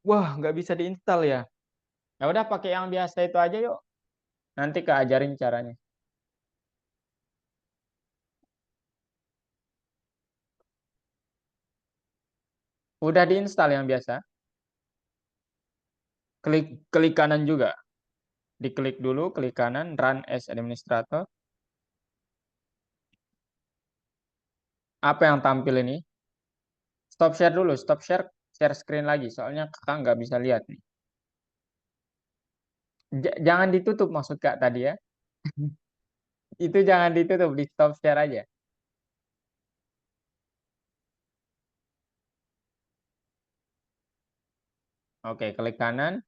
Wah, nggak bisa diinstal ya. Ya udah pakai yang biasa itu aja yuk. Nanti keajarin caranya. Udah diinstal yang biasa. Klik kanan juga. Diklik dulu, klik kanan, run as administrator. Apa yang tampil ini? Stop share dulu, stop share screen lagi. Soalnya kakak nggak bisa lihat nih. Jangan ditutup maksud kak tadi ya. Itu jangan ditutup, di stop share aja. Oke, klik kanan,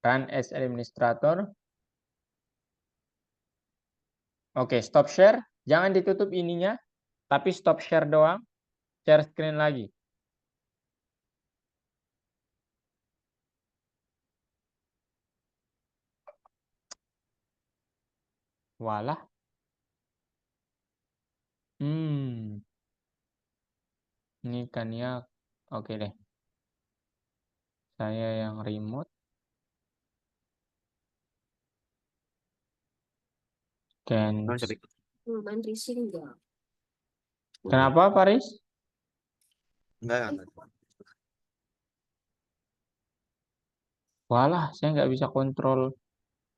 run as administrator. Oke, stop share. Jangan ditutup ininya, tapi stop share doang. Share screen lagi. Walah. Ini kan ya. Oke deh. Saya yang remote. Oh, Cancel. sorry. Main rising enggak? Kenapa, Paris? Enggak. Walah, saya nggak bisa kontrol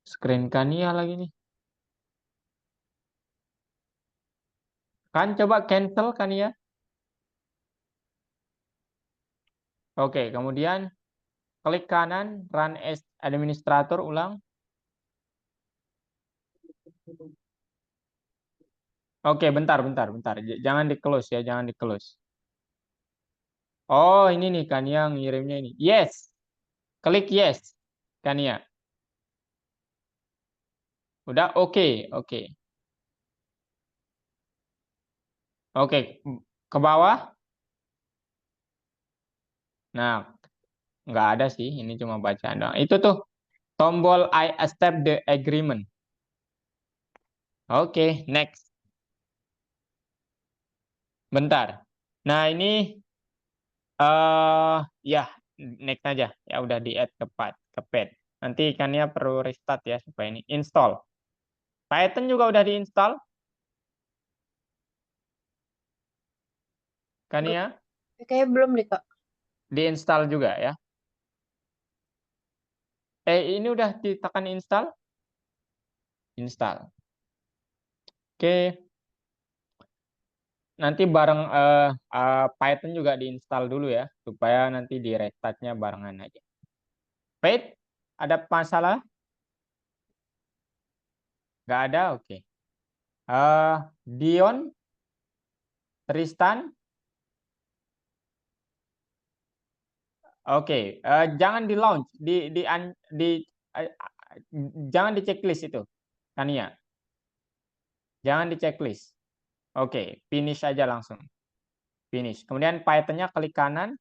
screen Kania lagi nih. Kan coba cancel Kania. Oke, kemudian klik kanan, run as administrator, ulang. Oke, bentar. Jangan di close ya, jangan di close. Oh, ini nih Kania ngirimnya ini. Yes. Klik yes, Kania. Udah, oke. Oke, ke bawah. Nah, nggak ada sih, ini cuma bacaan doang. Itu tuh, tombol I accept the agreement. Oke, next. Bentar. Nah, ini ya next aja. Ya udah di add ke pad. Nanti ikannya perlu restart ya supaya ini install. Python juga udah diinstal. Kan ya? Kayaknya belum deh, Kak. Diinstal juga ya. Ini udah ditekan install? Install. Oke. Nanti bareng Python juga diinstal dulu ya, supaya nanti di restartnya barengan aja. Wait, ada masalah? Nggak ada, oke. Dion, Tristan, oke. Jangan di launch, eh, jangan di checklist itu, Tania. Jangan di checklist. Oke, finish aja langsung. Finish. Kemudian Python-nya klik kanan,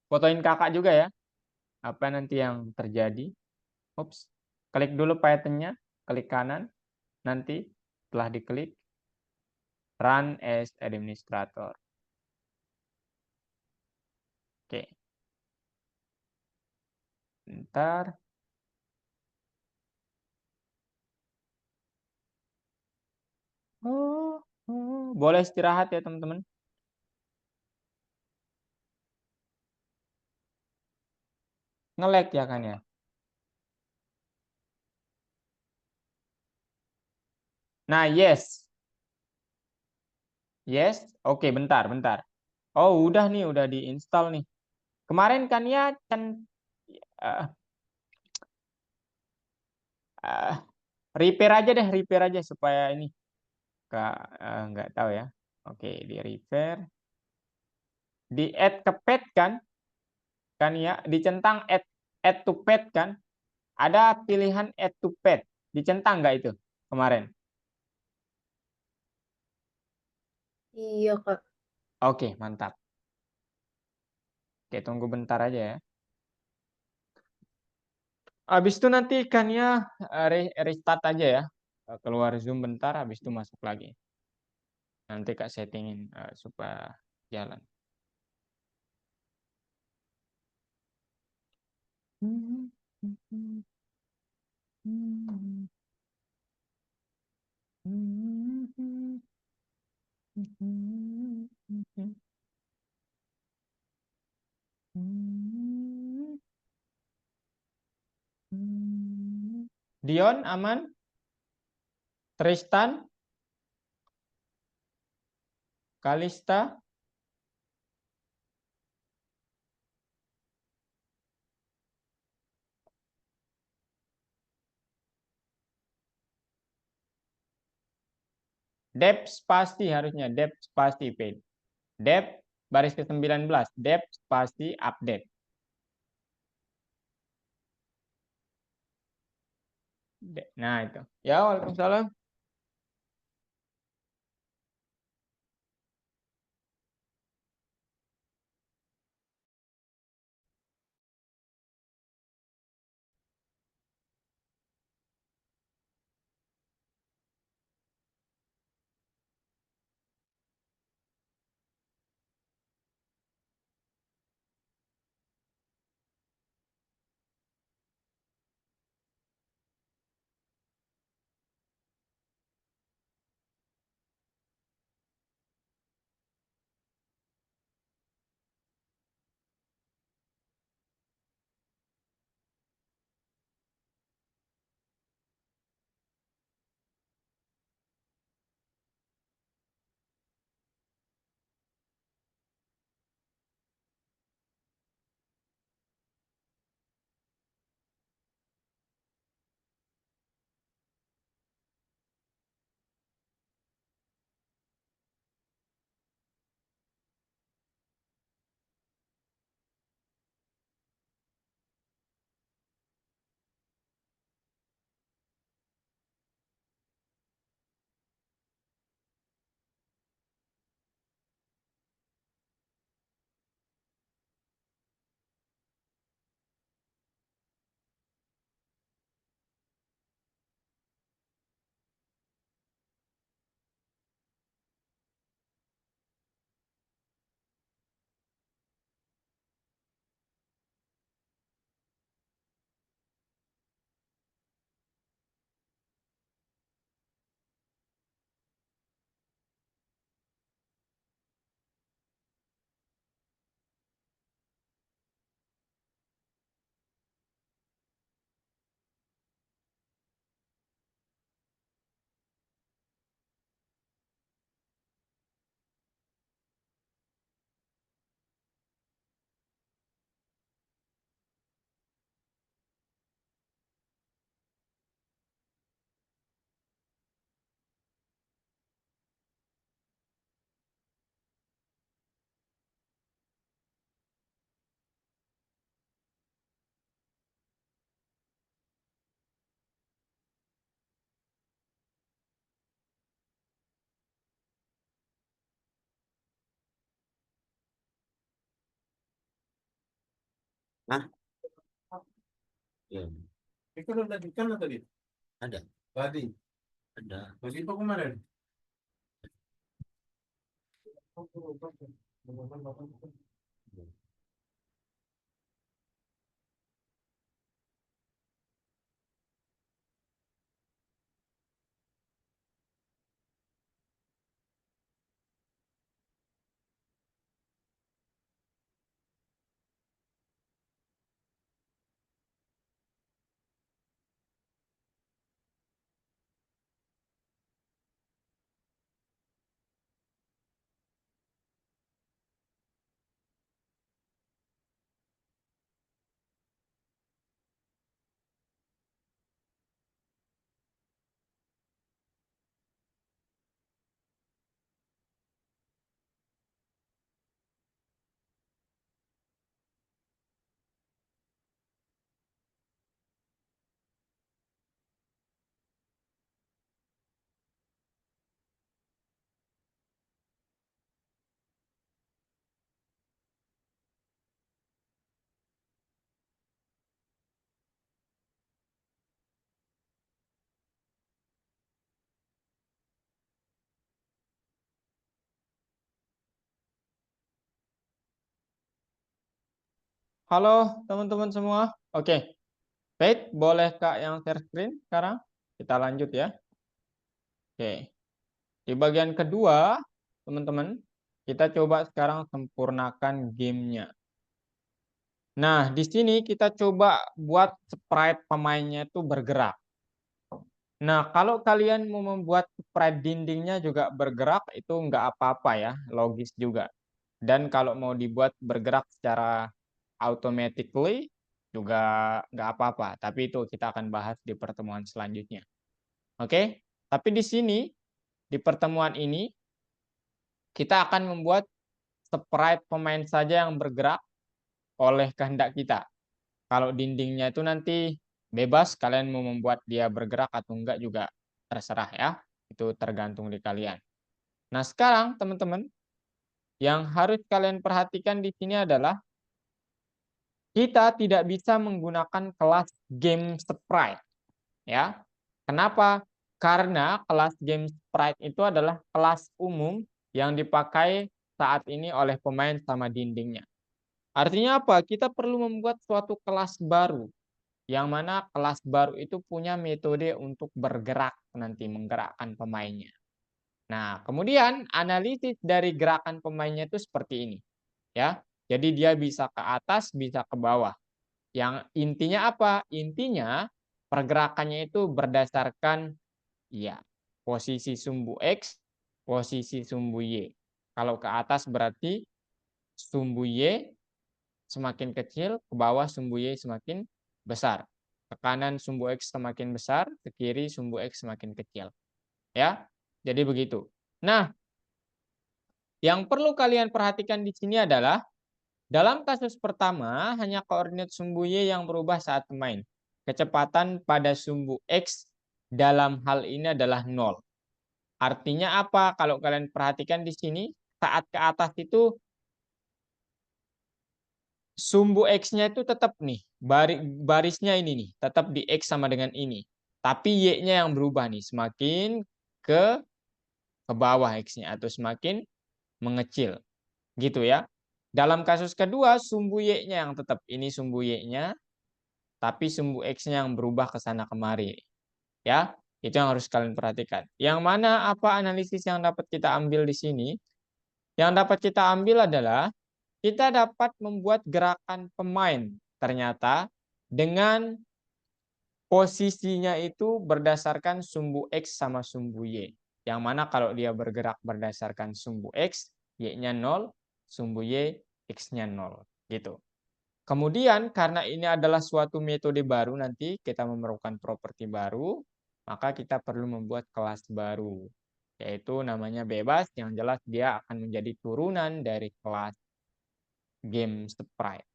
fotoin kakak juga ya. Apa nanti yang terjadi? Ups. Klik dulu Python-nya, klik kanan. Nanti setelah diklik, run as administrator. Oke. Bentar. Boleh istirahat ya teman-teman. Nge-lag ya kan ya. Nah, yes. Yes. Oke, bentar. Oh, udah nih, udah diinstal nih. Kemarin kan ya kan eh, eh, repair aja supaya ini nggak tahu ya. Oke, di repair. Di add ke pad kan ya, dicentang add to pad kan. Ada pilihan add to pad. Dicentang nggak itu kemarin? Iya, Kak. Oke, mantap. Oke, tunggu bentar aja ya. Habis itu nanti ikannya restart aja ya. Keluar Zoom bentar, habis itu masuk lagi. Nanti Kak settingin supaya jalan. Dion aman? Tristan? Kalista? Debs pasti harusnya. Debs pasti paid. Deb baris ke-19. Debs pasti update. Nah itu. Ya, waalaikumsalam. Hah? Iya. Itu udah dilanjutkan atau tadi? Ada. Tadi. Ada. Mas Info kemarin. Halo teman-teman semua. Oke. Baik, boleh Kak yang share screen sekarang? Kita lanjut ya. Oke. Di bagian kedua, teman-teman, kita coba sekarang sempurnakan gamenya. Nah, di sini kita coba buat sprite pemainnya itu bergerak. Nah, kalau kalian mau membuat sprite dindingnya juga bergerak, itu nggak apa-apa ya, logis juga. Dan kalau mau dibuat bergerak secara automatically, juga nggak apa-apa. Tapi itu kita akan bahas di pertemuan selanjutnya. Oke? Tapi di sini, di pertemuan ini, kita akan membuat sprite pemain saja yang bergerak oleh kehendak kita. Kalau dindingnya itu nanti bebas, kalian mau membuat dia bergerak atau enggak juga terserah ya. Itu tergantung di kalian. Nah, sekarang teman-teman, yang harus kalian perhatikan di sini adalah kita tidak bisa menggunakan kelas game sprite. Ya. Kenapa? Karena kelas game sprite itu adalah kelas umum yang dipakai saat ini oleh pemain sama dindingnya. Artinya apa? Kita perlu membuat suatu kelas baru. Yang mana kelas baru itu punya metode untuk bergerak nanti menggerakkan pemainnya. Nah, kemudian analisis dari gerakan pemainnya itu seperti ini, ya. Jadi dia bisa ke atas, bisa ke bawah. Yang intinya apa? Intinya pergerakannya itu berdasarkan ya posisi sumbu X, posisi sumbu Y. Kalau ke atas berarti sumbu Y semakin kecil, ke bawah sumbu Y semakin besar. Ke kanan sumbu X semakin besar, ke kiri sumbu X semakin kecil. Ya, jadi begitu. Nah, yang perlu kalian perhatikan di sini adalah dalam kasus pertama hanya koordinat sumbu Y yang berubah saat main. Kecepatan pada sumbu X dalam hal ini adalah 0. Artinya apa? Kalau kalian perhatikan di sini, saat ke atas itu sumbu X-nya itu tetap nih, barisnya ini nih, tetap di X sama dengan ini. Tapi Y-nya yang berubah nih, semakin ke bawah X-nya atau semakin mengecil. Gitu ya. Dalam kasus kedua, sumbu Y-nya yang tetap, ini sumbu Y-nya, tapi sumbu X-nya yang berubah ke sana kemari. Ya, itu yang harus kalian perhatikan. Yang mana apa analisis yang dapat kita ambil di sini? Yang dapat kita ambil adalah kita dapat membuat gerakan pemain ternyata dengan posisinya itu berdasarkan sumbu X sama sumbu Y. Yang mana kalau dia bergerak berdasarkan sumbu X, Y-nya 0, sumbu Y, X-nya 0. Gitu. Kemudian karena ini adalah suatu metode baru nanti kita memerlukan properti baru, maka kita perlu membuat kelas baru. Yaitu namanya bebas, yang jelas dia akan menjadi turunan dari kelas game sprite.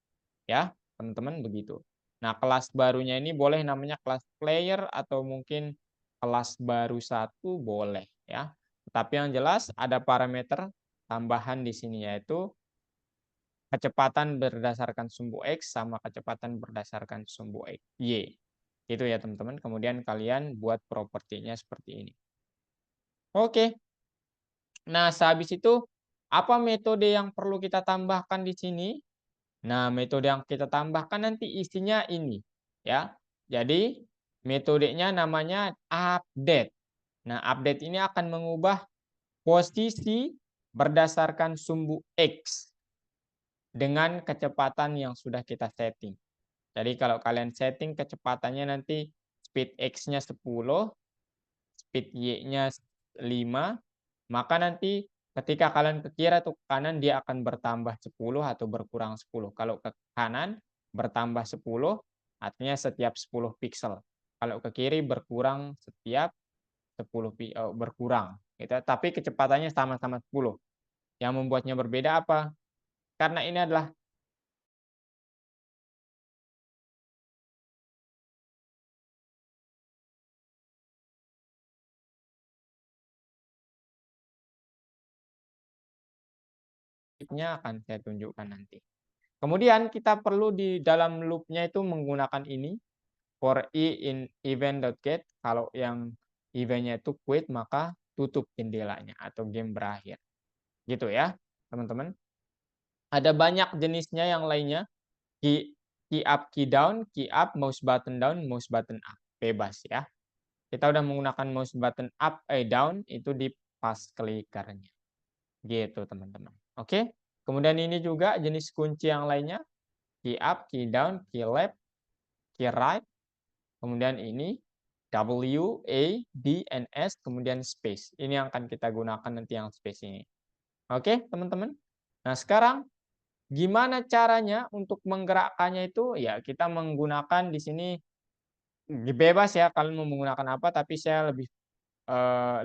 Ya, teman-teman begitu. Nah, kelas barunya ini boleh namanya kelas player atau mungkin kelas baru 1 boleh ya. Tapi yang jelas ada parameter tambahan di sini yaitu kecepatan berdasarkan sumbu X sama kecepatan berdasarkan sumbu Y. Itu ya teman-teman. Kemudian kalian buat propertinya seperti ini. Oke. Nah, sehabis itu apa metode yang perlu kita tambahkan di sini? Nah, metode yang kita tambahkan nanti isinya ini, ya. Jadi, metodenya namanya update. Nah, update ini akan mengubah posisi berdasarkan sumbu X dengan kecepatan yang sudah kita setting. Jadi, kalau kalian setting kecepatannya nanti speed X-nya 10, speed Y-nya 5, maka nanti ketika kalian ke kiri atau ke kanan dia akan bertambah 10 atau berkurang 10. Kalau ke kanan bertambah 10 artinya setiap 10 pixel. Kalau ke kiri berkurang setiap 10 berkurang gitu. Tapi kecepatannya sama-sama 10. Yang membuatnya berbeda apa? Karena ini adalah akan saya tunjukkan nanti. Kemudian kita perlu di dalam loop-nya itu menggunakan ini for i in event.get. Kalau yang event-nya itu quit maka tutup jendelanya atau game berakhir. Gitu ya, teman-teman. Ada banyak jenisnya yang lainnya. key up, key up, mouse button down, mouse button up. Bebas ya. Kita udah menggunakan mouse button up, down itu di pas clickernya. Gitu teman-teman. Oke. Kemudian ini juga jenis kunci yang lainnya. Key up, key down, key left, key right. Kemudian ini W, A, D, and S, kemudian space. Ini yang akan kita gunakan nanti yang space ini. Oke, teman-teman. Nah, sekarang gimana caranya untuk menggerakkannya itu? Ya, kita menggunakan di sini bebas ya kalian mau menggunakan apa, tapi saya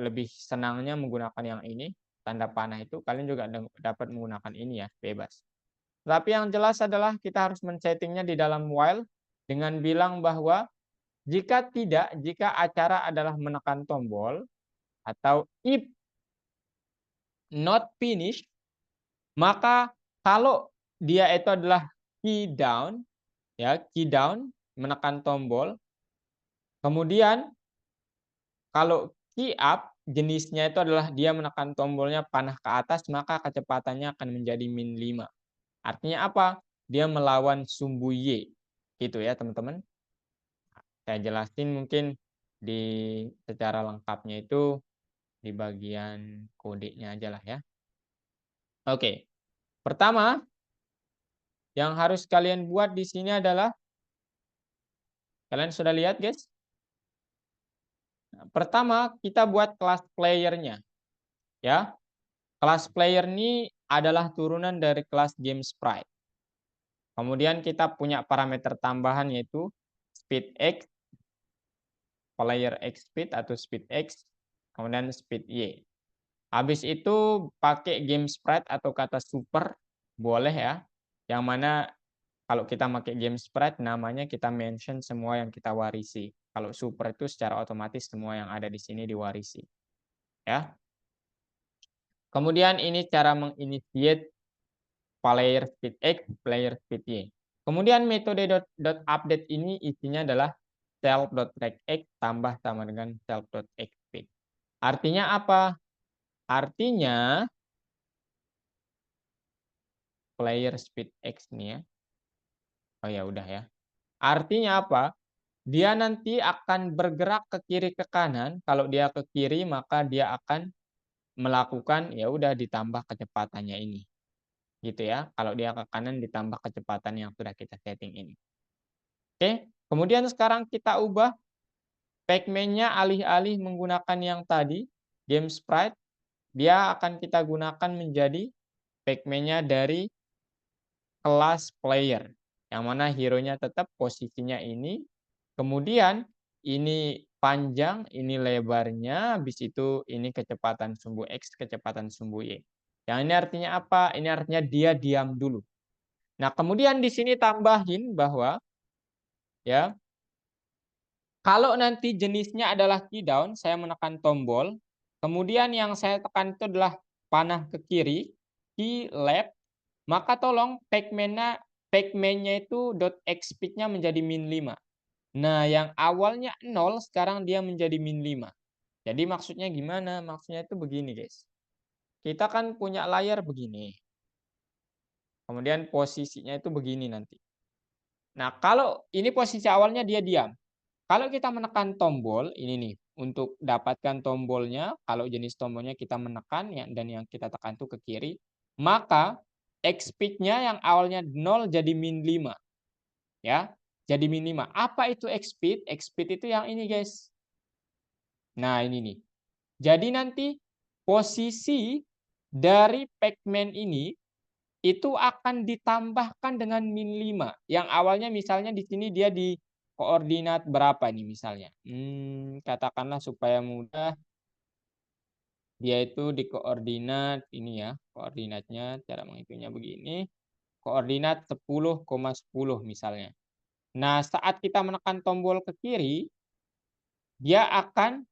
lebih senangnya menggunakan yang ini, tanda panah itu. Kalian juga dapat menggunakan ini ya, bebas. Tapi yang jelas adalah kita harus men-settingnya di dalam while dengan bilang bahwa jika acara adalah menekan tombol atau if not finished, maka kalau dia itu adalah key down, ya, key down, menekan tombol. Kemudian kalau key up, jenisnya itu adalah dia menekan tombolnya panah ke atas, maka kecepatannya akan menjadi min 5. Artinya apa? Dia melawan sumbu Y. Gitu ya, teman-teman. Saya jelasin mungkin secara lengkapnya itu di bagian kodenya aja lah ya. Oke. Pertama, yang harus kalian buat di sini adalah kalian sudah lihat, guys? Pertama, kita buat kelas playernya. Ya. Kelas player ini adalah turunan dari kelas game sprite. Kemudian kita punya parameter tambahan yaitu speed X, player X speed atau speed X, kemudian speed Y. Habis itu pakai game sprite atau kata super boleh ya. Yang mana kalau kita pakai game sprite namanya kita mention semua yang kita warisi. Kalau super itu secara otomatis semua yang ada di sini diwarisi. Ya. Kemudian ini cara menginitiate player speed X, player speed Y. Kemudian metode .update ini isinya adalah self.trackX tambah sama dengan self.xSpeed. Artinya apa? Artinya player speed X nih ya. Oh ya udah ya. Artinya apa? Dia nanti akan bergerak ke kiri ke kanan. Kalau dia ke kiri maka dia akan melakukan ya udah ditambah kecepatannya ini. Gitu ya. Kalau dia ke kanan ditambah kecepatan yang sudah kita setting ini. Oke, kemudian sekarang kita ubah Pac-Man-nya alih-alih menggunakan yang tadi, game sprite, dia akan kita gunakan menjadi Pac-Man-nya dari kelas player. Yang mana hero-nya tetap posisinya ini. Kemudian ini panjang, ini lebarnya, habis itu ini kecepatan sumbu X, kecepatan sumbu Y. Yang ini artinya apa? Ini artinya dia diam dulu. Nah, kemudian di sini tambahin bahwa ya kalau nanti jenisnya adalah key down, saya menekan tombol. Kemudian yang saya tekan itu adalah panah ke kiri, key left. Maka tolong Pac-Man-nya itu .xSpeed-nya menjadi min 5. Nah, yang awalnya 0, sekarang dia menjadi min 5. Jadi maksudnya gimana? Maksudnya itu begini, guys. Kita kan punya layar begini. Kemudian posisinya itu begini nanti. Nah, kalau ini posisi awalnya dia diam. Kalau kita menekan tombol, ini nih, untuk dapatkan tombolnya, kalau jenis tombolnya kita menekan dan yang kita tekan itu ke kiri, maka X-speed-nya yang awalnya 0 jadi min 5. Ya, jadi min 5. Apa itu X-speed? X-speed itu yang ini, guys. Nah, ini nih. Jadi nanti posisi dari Pac-Man ini itu akan ditambahkan dengan min 5. Yang awalnya misalnya di sini dia di koordinat berapa nih misalnya. Katakanlah supaya mudah. Dia itu di koordinat ini ya. Koordinatnya cara menghitungnya begini. Koordinat 10,10 misalnya. Nah, saat kita menekan tombol ke kiri, dia akan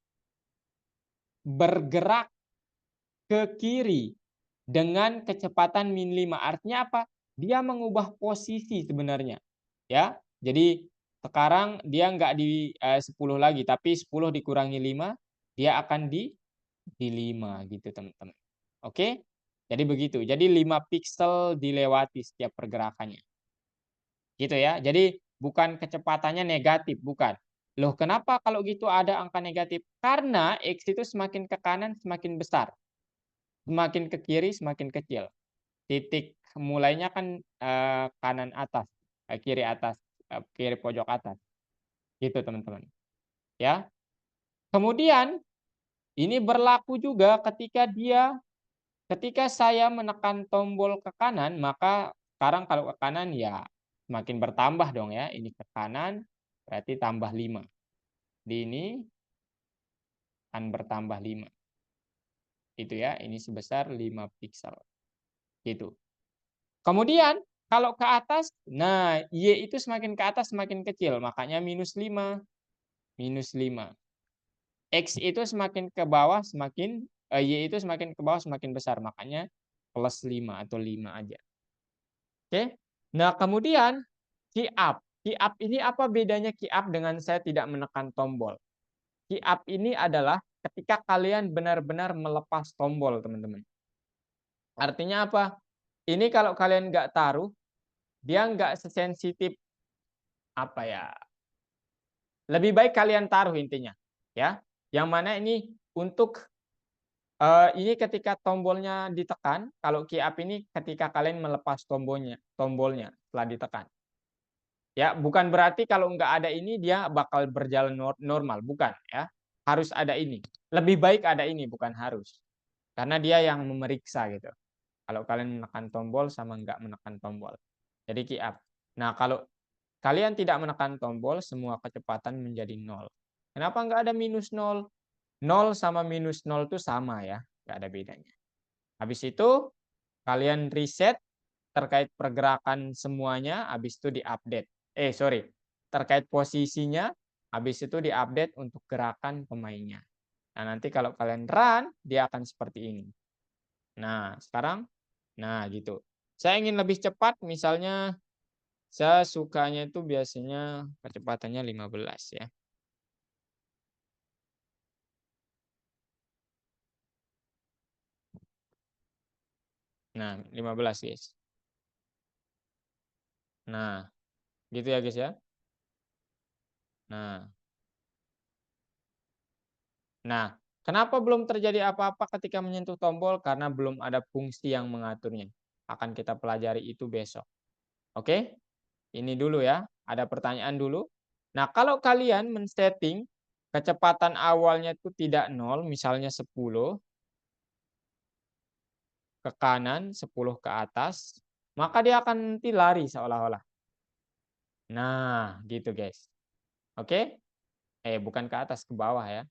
bergerak ke kiri dengan kecepatan min 5. Artinya apa? Dia mengubah posisi sebenarnya. Ya. Jadi sekarang dia nggak di 10 lagi, tapi 10 dikurangi 5, dia akan di 5 gitu teman-teman. Oke? Jadi begitu. Jadi 5 pixel dilewati setiap pergerakannya. Gitu ya. Jadi bukan kecepatannya negatif, bukan. Loh, kenapa kalau gitu ada angka negatif? Karena X itu semakin ke kanan semakin besar. Semakin ke kiri semakin kecil. Titik mulainya kan kanan atas, kiri atas, kiri pojok atas. Gitu teman-teman. Ya. Kemudian ini berlaku juga ketika saya menekan tombol ke kanan, maka sekarang kalau ke kanan ya semakin bertambah dong ya. Ini ke kanan berarti tambah 5. Di ini akan bertambah 5. Itu ya, ini sebesar 5 piksel. Gitu. Kemudian kalau ke atas, nah Y itu semakin ke atas semakin kecil, makanya minus 5. Minus 5. X itu semakin ke bawah semakin, Y itu semakin ke bawah semakin besar, makanya plus 5 atau 5 aja. Oke. Nah, kemudian key up. Key up ini apa bedanya key up dengan saya tidak menekan tombol? Key up ini adalah ketika kalian benar-benar melepas tombol, teman-teman. Artinya apa? Ini kalau kalian nggak taruh, dia nggak sesensitif apa ya? Lebih baik kalian taruh intinya, ya. Yang mana ini untuk ini ketika tombolnya ditekan, kalau key up ini ketika kalian melepas tombolnya setelah ditekan. Ya, bukan berarti kalau nggak ada ini dia bakal berjalan normal, bukan ya. Harus ada ini. Lebih baik ada ini, bukan harus. Karena dia yang memeriksa gitu. Kalau kalian menekan tombol sama nggak menekan tombol. Jadi key up. Nah, kalau kalian tidak menekan tombol, semua kecepatan menjadi 0. Kenapa nggak ada minus 0? 0 sama minus 0 itu sama ya, nggak ada bedanya. Habis itu kalian reset terkait pergerakan semuanya, habis itu diupdate. Terkait posisinya, habis itu diupdate untuk gerakan pemainnya. Nah, nanti kalau kalian run, dia akan seperti ini. Nah, sekarang, nah gitu. Saya ingin lebih cepat, misalnya saya sukanya itu biasanya kecepatannya 15 ya. Nah, 15 guys. Nah, gitu ya guys ya. Nah, kenapa belum terjadi apa-apa ketika menyentuh tombol? Karena belum ada fungsi yang mengaturnya. Akan kita pelajari itu besok. Oke? Ini dulu ya. Ada pertanyaan dulu. Nah, kalau kalian men-setting kecepatan awalnya itu tidak 0, misalnya 10 ke kanan, 10 ke atas, maka dia akan nanti lari seolah-olah. Nah, gitu guys. Oke? Bukan ke atas, ke bawah ya.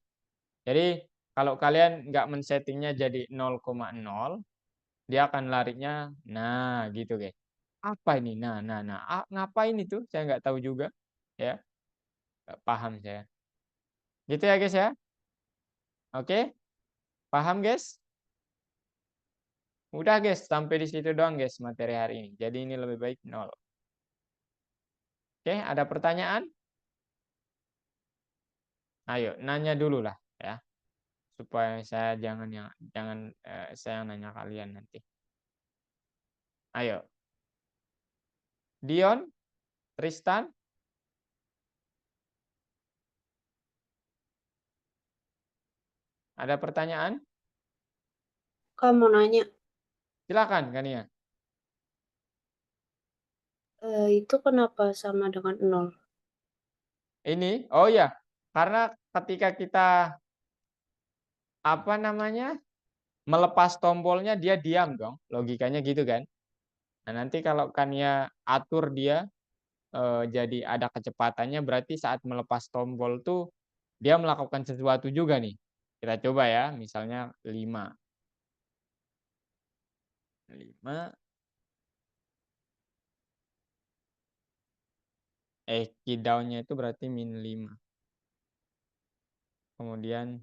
Jadi kalau kalian nggak men-settingnya jadi 0,0, dia akan larinya, nah gitu guys. Apa ini? Nah. Ngapain itu? Saya nggak tahu juga. Ya, nggak paham saya. Gitu ya guys ya. Oke, paham guys? Udah guys, sampai di situ doang guys materi hari ini. Jadi ini lebih baik 0. Oke, ada pertanyaan? Ayo, nanya dulu lah ya. Supaya saya jangan saya yang nanya kalian nanti. Ayo. Dion, Tristan, ada pertanyaan? Kak mau nanya, Silakan Kania. itu kenapa sama dengan 0? Ini, oh ya, karena ketika kita apa namanya melepas tombolnya dia diam dong, logikanya gitu kan. Nah, nanti kalau Kania atur dia jadi ada kecepatannya, berarti saat melepas tombol tuh dia melakukan sesuatu juga nih. Kita coba ya, misalnya 5. 5. Key down-nya itu berarti min 5. Kemudian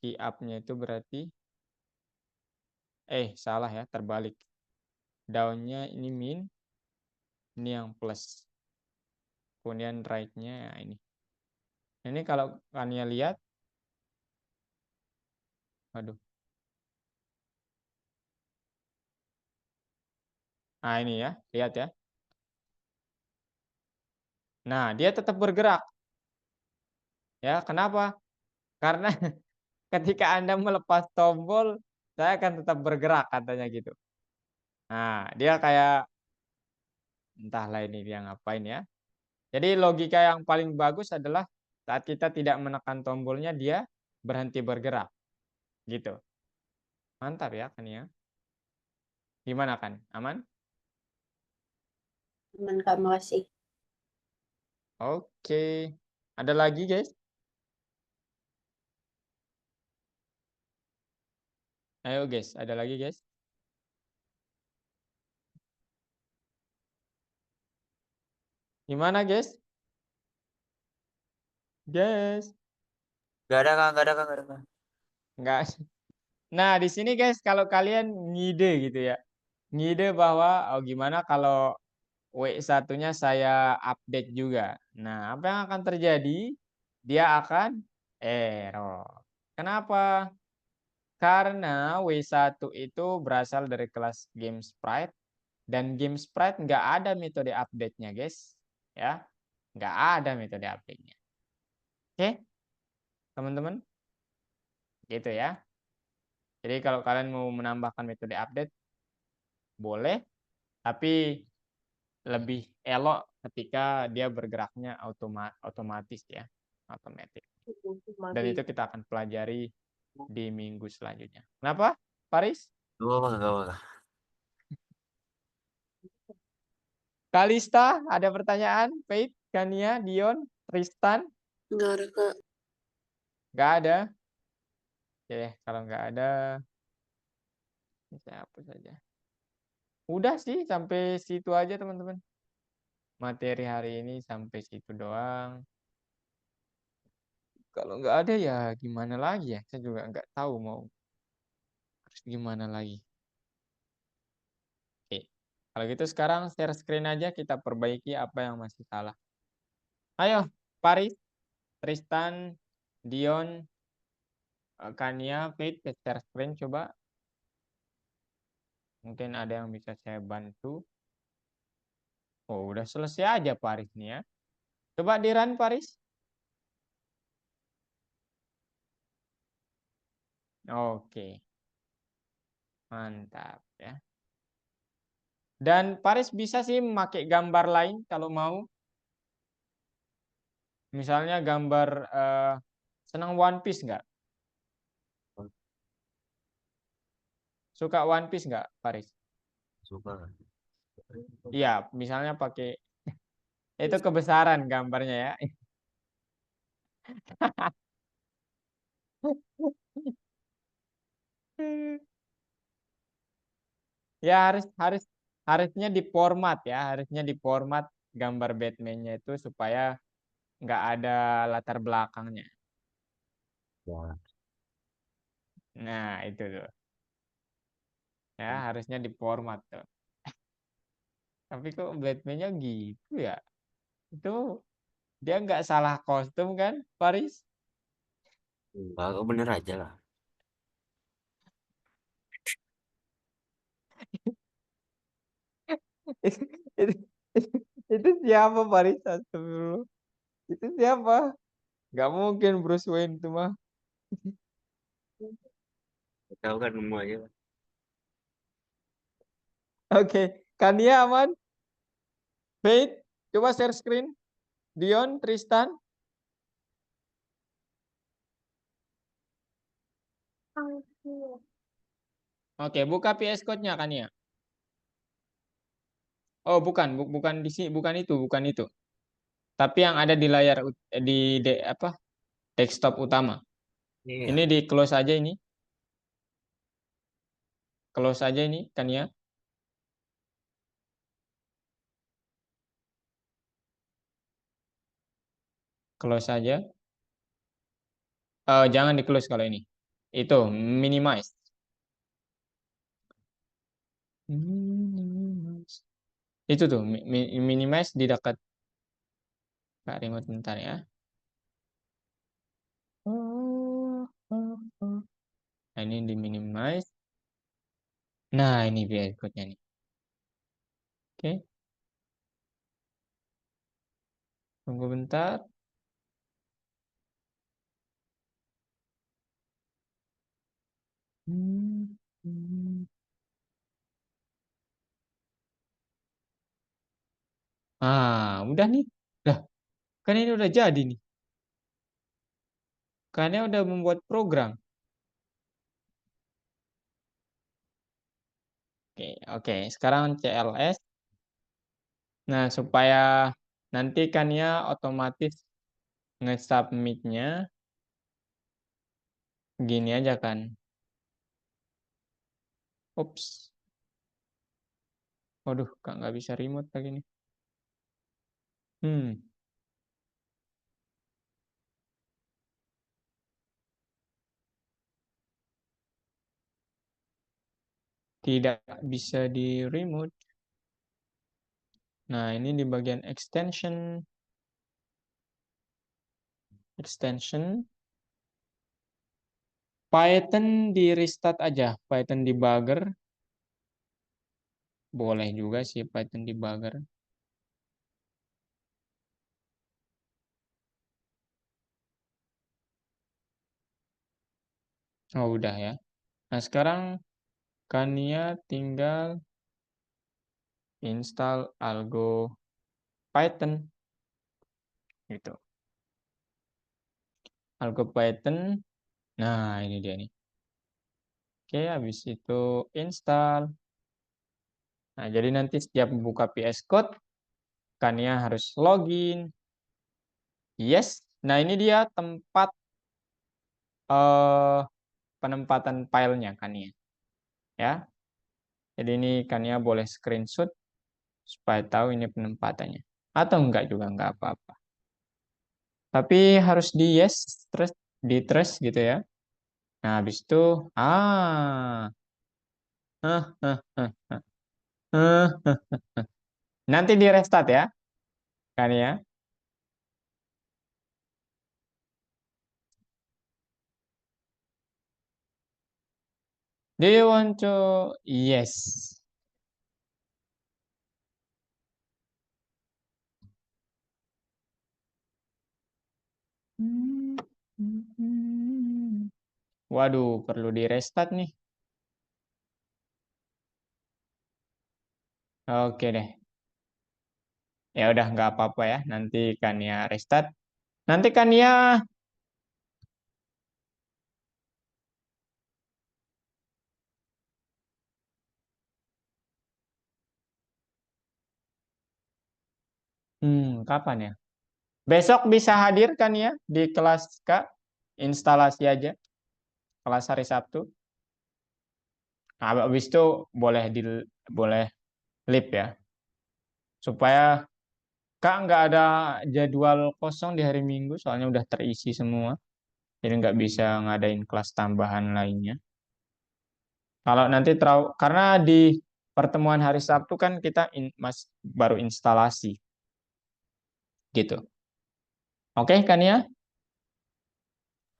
key up-nya itu berarti salah ya, terbalik. Down-nya ini min, ini yang plus. Kemudian right-nya ini. Ini kalau Kania lihat, waduh. Nah ini ya, lihat ya. Nah, dia tetap bergerak. Ya, kenapa? Karena ketika Anda melepas tombol, saya akan tetap bergerak katanya gitu. Nah, dia kayak entahlah ini dia ngapain ya. Jadi logika yang paling bagus adalah saat kita tidak menekan tombolnya dia berhenti bergerak. Gitu. Mantap ya kan ya. Gimana kan? Aman? Aman Kak, makasih. Oke. Ada lagi, guys? Ayo, guys. Ada lagi, guys? Gimana, guys? Guys. Gak ada kak, gak ada kak, gak ada kak. Enggak. Nah, di sini, guys, kalau kalian ngide gitu ya. Ngide bahwa, oh gimana kalau W1-nya saya update juga. Nah, apa yang akan terjadi? Dia akan error. Kenapa? Karena W1 itu berasal dari kelas GameSprite dan GameSprite nggak ada metode update-nya, guys. Ya, nggak ada metode update-nya. Oke, teman-teman, gitu ya. Jadi kalau kalian mau menambahkan metode update, boleh, tapi lebih elok ketika dia bergeraknya otomatis ya, otomatis. Dan itu kita akan pelajari di minggu selanjutnya. Kenapa, Paris? Gak apa-apa, gak apa-apa. Kalista, ada pertanyaan? Faith, Kania, Dion, Tristan? Nggak ada, Kak. Nggak ada? Oke, kalau nggak ada, saya hapus saja. Udah sih, sampai situ aja teman-teman. Materi hari ini sampai situ doang. Kalau nggak ada ya gimana lagi ya? Saya juga nggak tahu mau harus gimana lagi. Oke, kalau gitu sekarang share screen aja kita perbaiki apa yang masih salah. Ayo, Paris, Tristan, Dion, Kania, Faith, share screen coba. Mungkin ada yang bisa saya bantu. Oh, udah selesai aja Paris nih ya. Coba di-run Paris. Oke. Mantap ya. Dan Paris bisa sih memakai gambar lain kalau mau. Misalnya gambar senang One Piece nggak? Suka One Piece nggak, Paris? Suka kak. Iya, misalnya pakai itu kebesaran gambarnya ya. Ya harusnya diformat ya, harusnya diformat gambar Batman-nya itu supaya nggak ada latar belakangnya. Ya, Nah, itu tuh. Ya, harusnya diformat tuh. Tapi kok Batman-nya gitu ya? Itu dia nggak salah kostum kan, Paris? enggak, bener aja lah. Itu, itu, itu siapa Paris? Astagfirullah. Itu siapa? Nggak mungkin Bruce Wayne itu mah. Tahu kan nemu aja lah. Oke, Kania aman? Faith, coba share screen. Dion, Tristan. Oke, buka PS Code-nya Kania. Oh, bukan di sini, bukan itu. Tapi yang ada di layar apa? Desktop utama. Iya. Ini di close aja ini. Close aja ini, Kania. Close aja. Jangan di close kalau ini. Itu minimize. Minimize. Itu tuh minimize di dekat Kak remote bentar ya. Nah, ini di minimize. Nah, ini berikutnya nih. Oke. Tunggu bentar. Hmm, hmm. Udah nih. Lah, kan ini udah jadi nih. Kan ini udah membuat program. Oke, oke. Sekarang CLS. Nah, supaya nanti kan ya otomatis nge-submit-nya gini aja kan. Ups. Waduh, nggak bisa remote lagi nih. Hmm, tidak bisa di remote. Nah, ini di bagian extension. Extension. Python di restart aja. Python debugger. Boleh juga sih Python debugger. Oh, udah ya. Nah, sekarang Kania tinggal install algo Python gitu. Algo Python. Nah, ini dia nih. Oke, habis itu install. Nah, jadi nanti setiap buka VS Code, Kania harus login. Yes. Nah, ini dia tempat eh, penempatan filenya Kania. Ya. Jadi ini Kania boleh screenshot supaya tahu ini penempatannya. Atau enggak juga enggak apa-apa. Tapi harus di yes, terus di trust gitu ya. Nah, habis itu Hah, hah, hah, hah, hah, hah. Nanti di restart ya, Kania. Do you want to? Yes. Waduh, perlu di restart nih. Oke deh. Ya udah nggak apa-apa ya. Nanti Kania restart. Nanti Kania kapan ya? Besok bisa hadir Kania di kelas Kak. Instalasi aja. Kelas hari Sabtu. Nah, habis itu boleh lip ya. Supaya Kak nggak ada jadwal kosong di hari Minggu, soalnya udah terisi semua. Jadi nggak bisa ngadain kelas tambahan lainnya. Kalau nanti karena di pertemuan hari Sabtu kan kita baru instalasi gitu. Oke kan ya?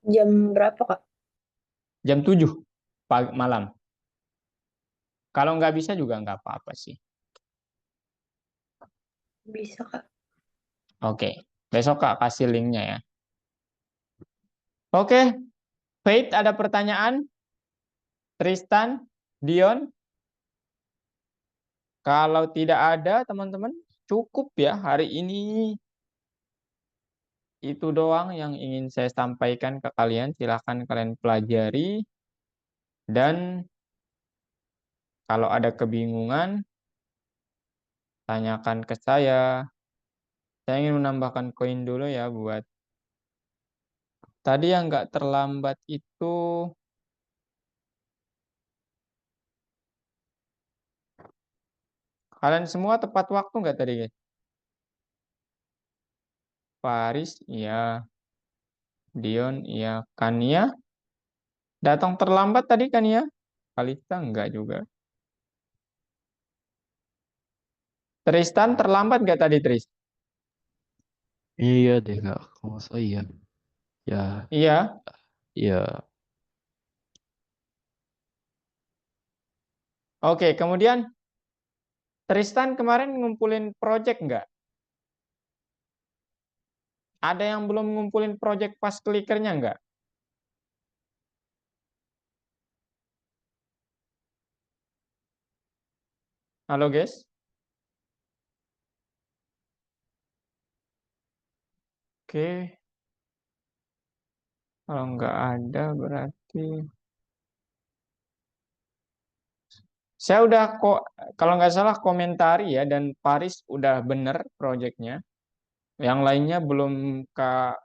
Jam berapa, Kak? Jam 7 malam. Kalau nggak bisa juga nggak apa-apa sih. Bisa, Kak. Oke, besok Kak kasih linknya ya. Oke, Faith ada pertanyaan? Tristan, Dion? Kalau tidak ada teman-teman, cukup ya hari ini. Itu doang yang ingin saya sampaikan ke kalian. Silahkan kalian pelajari. Dan kalau ada kebingungan, tanyakan ke saya. Saya ingin menambahkan koin dulu ya buat tadi yang nggak terlambat itu. Kalian semua tepat waktu nggak tadi, guys? Paris, iya. Dion, iya. Kania, datang terlambat tadi Kania? Kalista enggak juga. Tristan terlambat nggak tadi, Tris? Iya deh kak, kalau nggak salah iya. Ya, Iya. ya Oke, kemudian Tristan kemarin ngumpulin project nggak? Ada yang belum ngumpulin project pas clickernya nggak? Halo guys? Oke, kalau nggak ada berarti saya udah kok, kalau nggak salah komentari ya, dan Paris udah bener projectnya. Yang lainnya belum Kak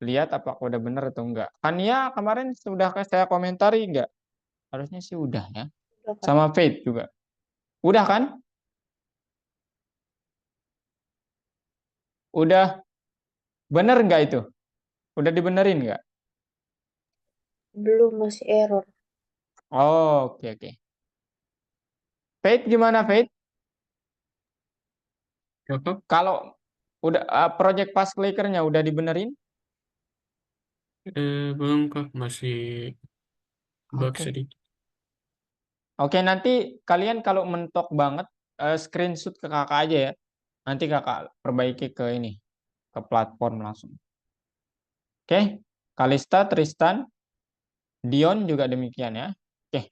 lihat apakah udah bener atau enggak. Kania kemarin sudah saya komentari enggak? Harusnya sih udah ya. Udah, Kak. Sama Faith juga. Udah kan? Udah bener enggak itu? Udah dibenerin enggak? Belum, masih error. Oh, oke oke. Faith gimana Faith? Apa? Kalau udah project pas clickernya udah dibenerin? Belum kak, masih bug Oke. sedikit. Oke, nanti kalian kalau mentok banget screenshot ke kakak aja ya. Nanti kakak perbaiki ke ini, ke platform langsung. Oke, Kalista, Tristan, Dion juga demikian ya. Oke,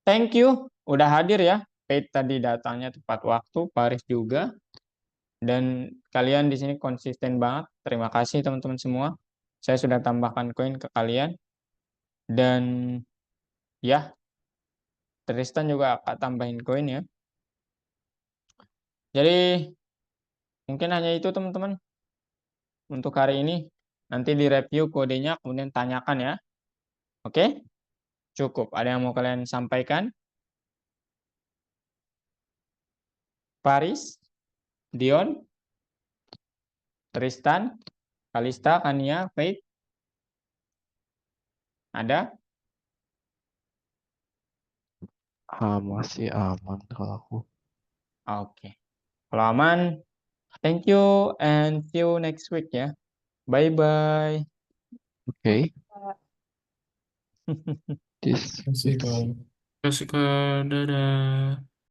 thank you udah hadir ya. Faith tadi datangnya tepat waktu, Paris juga. Dan kalian di sini konsisten banget. Terima kasih teman-teman semua. Saya sudah tambahkan koin ke kalian. Dan ya, Tristan juga akan tambahin koin ya. Jadi mungkin hanya itu teman-teman untuk hari ini. Nanti direview kodenya, kemudian tanyakan ya. Oke, cukup. Ada yang mau kalian sampaikan? Paris, Dion, Tristan, Kalista, Kania, Faith, ada? Masih aman kalau aku. Oke. Kalau aman, thank you and see you next week ya. Bye-bye. Oke. Kak. This. Kasih kak. Kasih kak, dadah.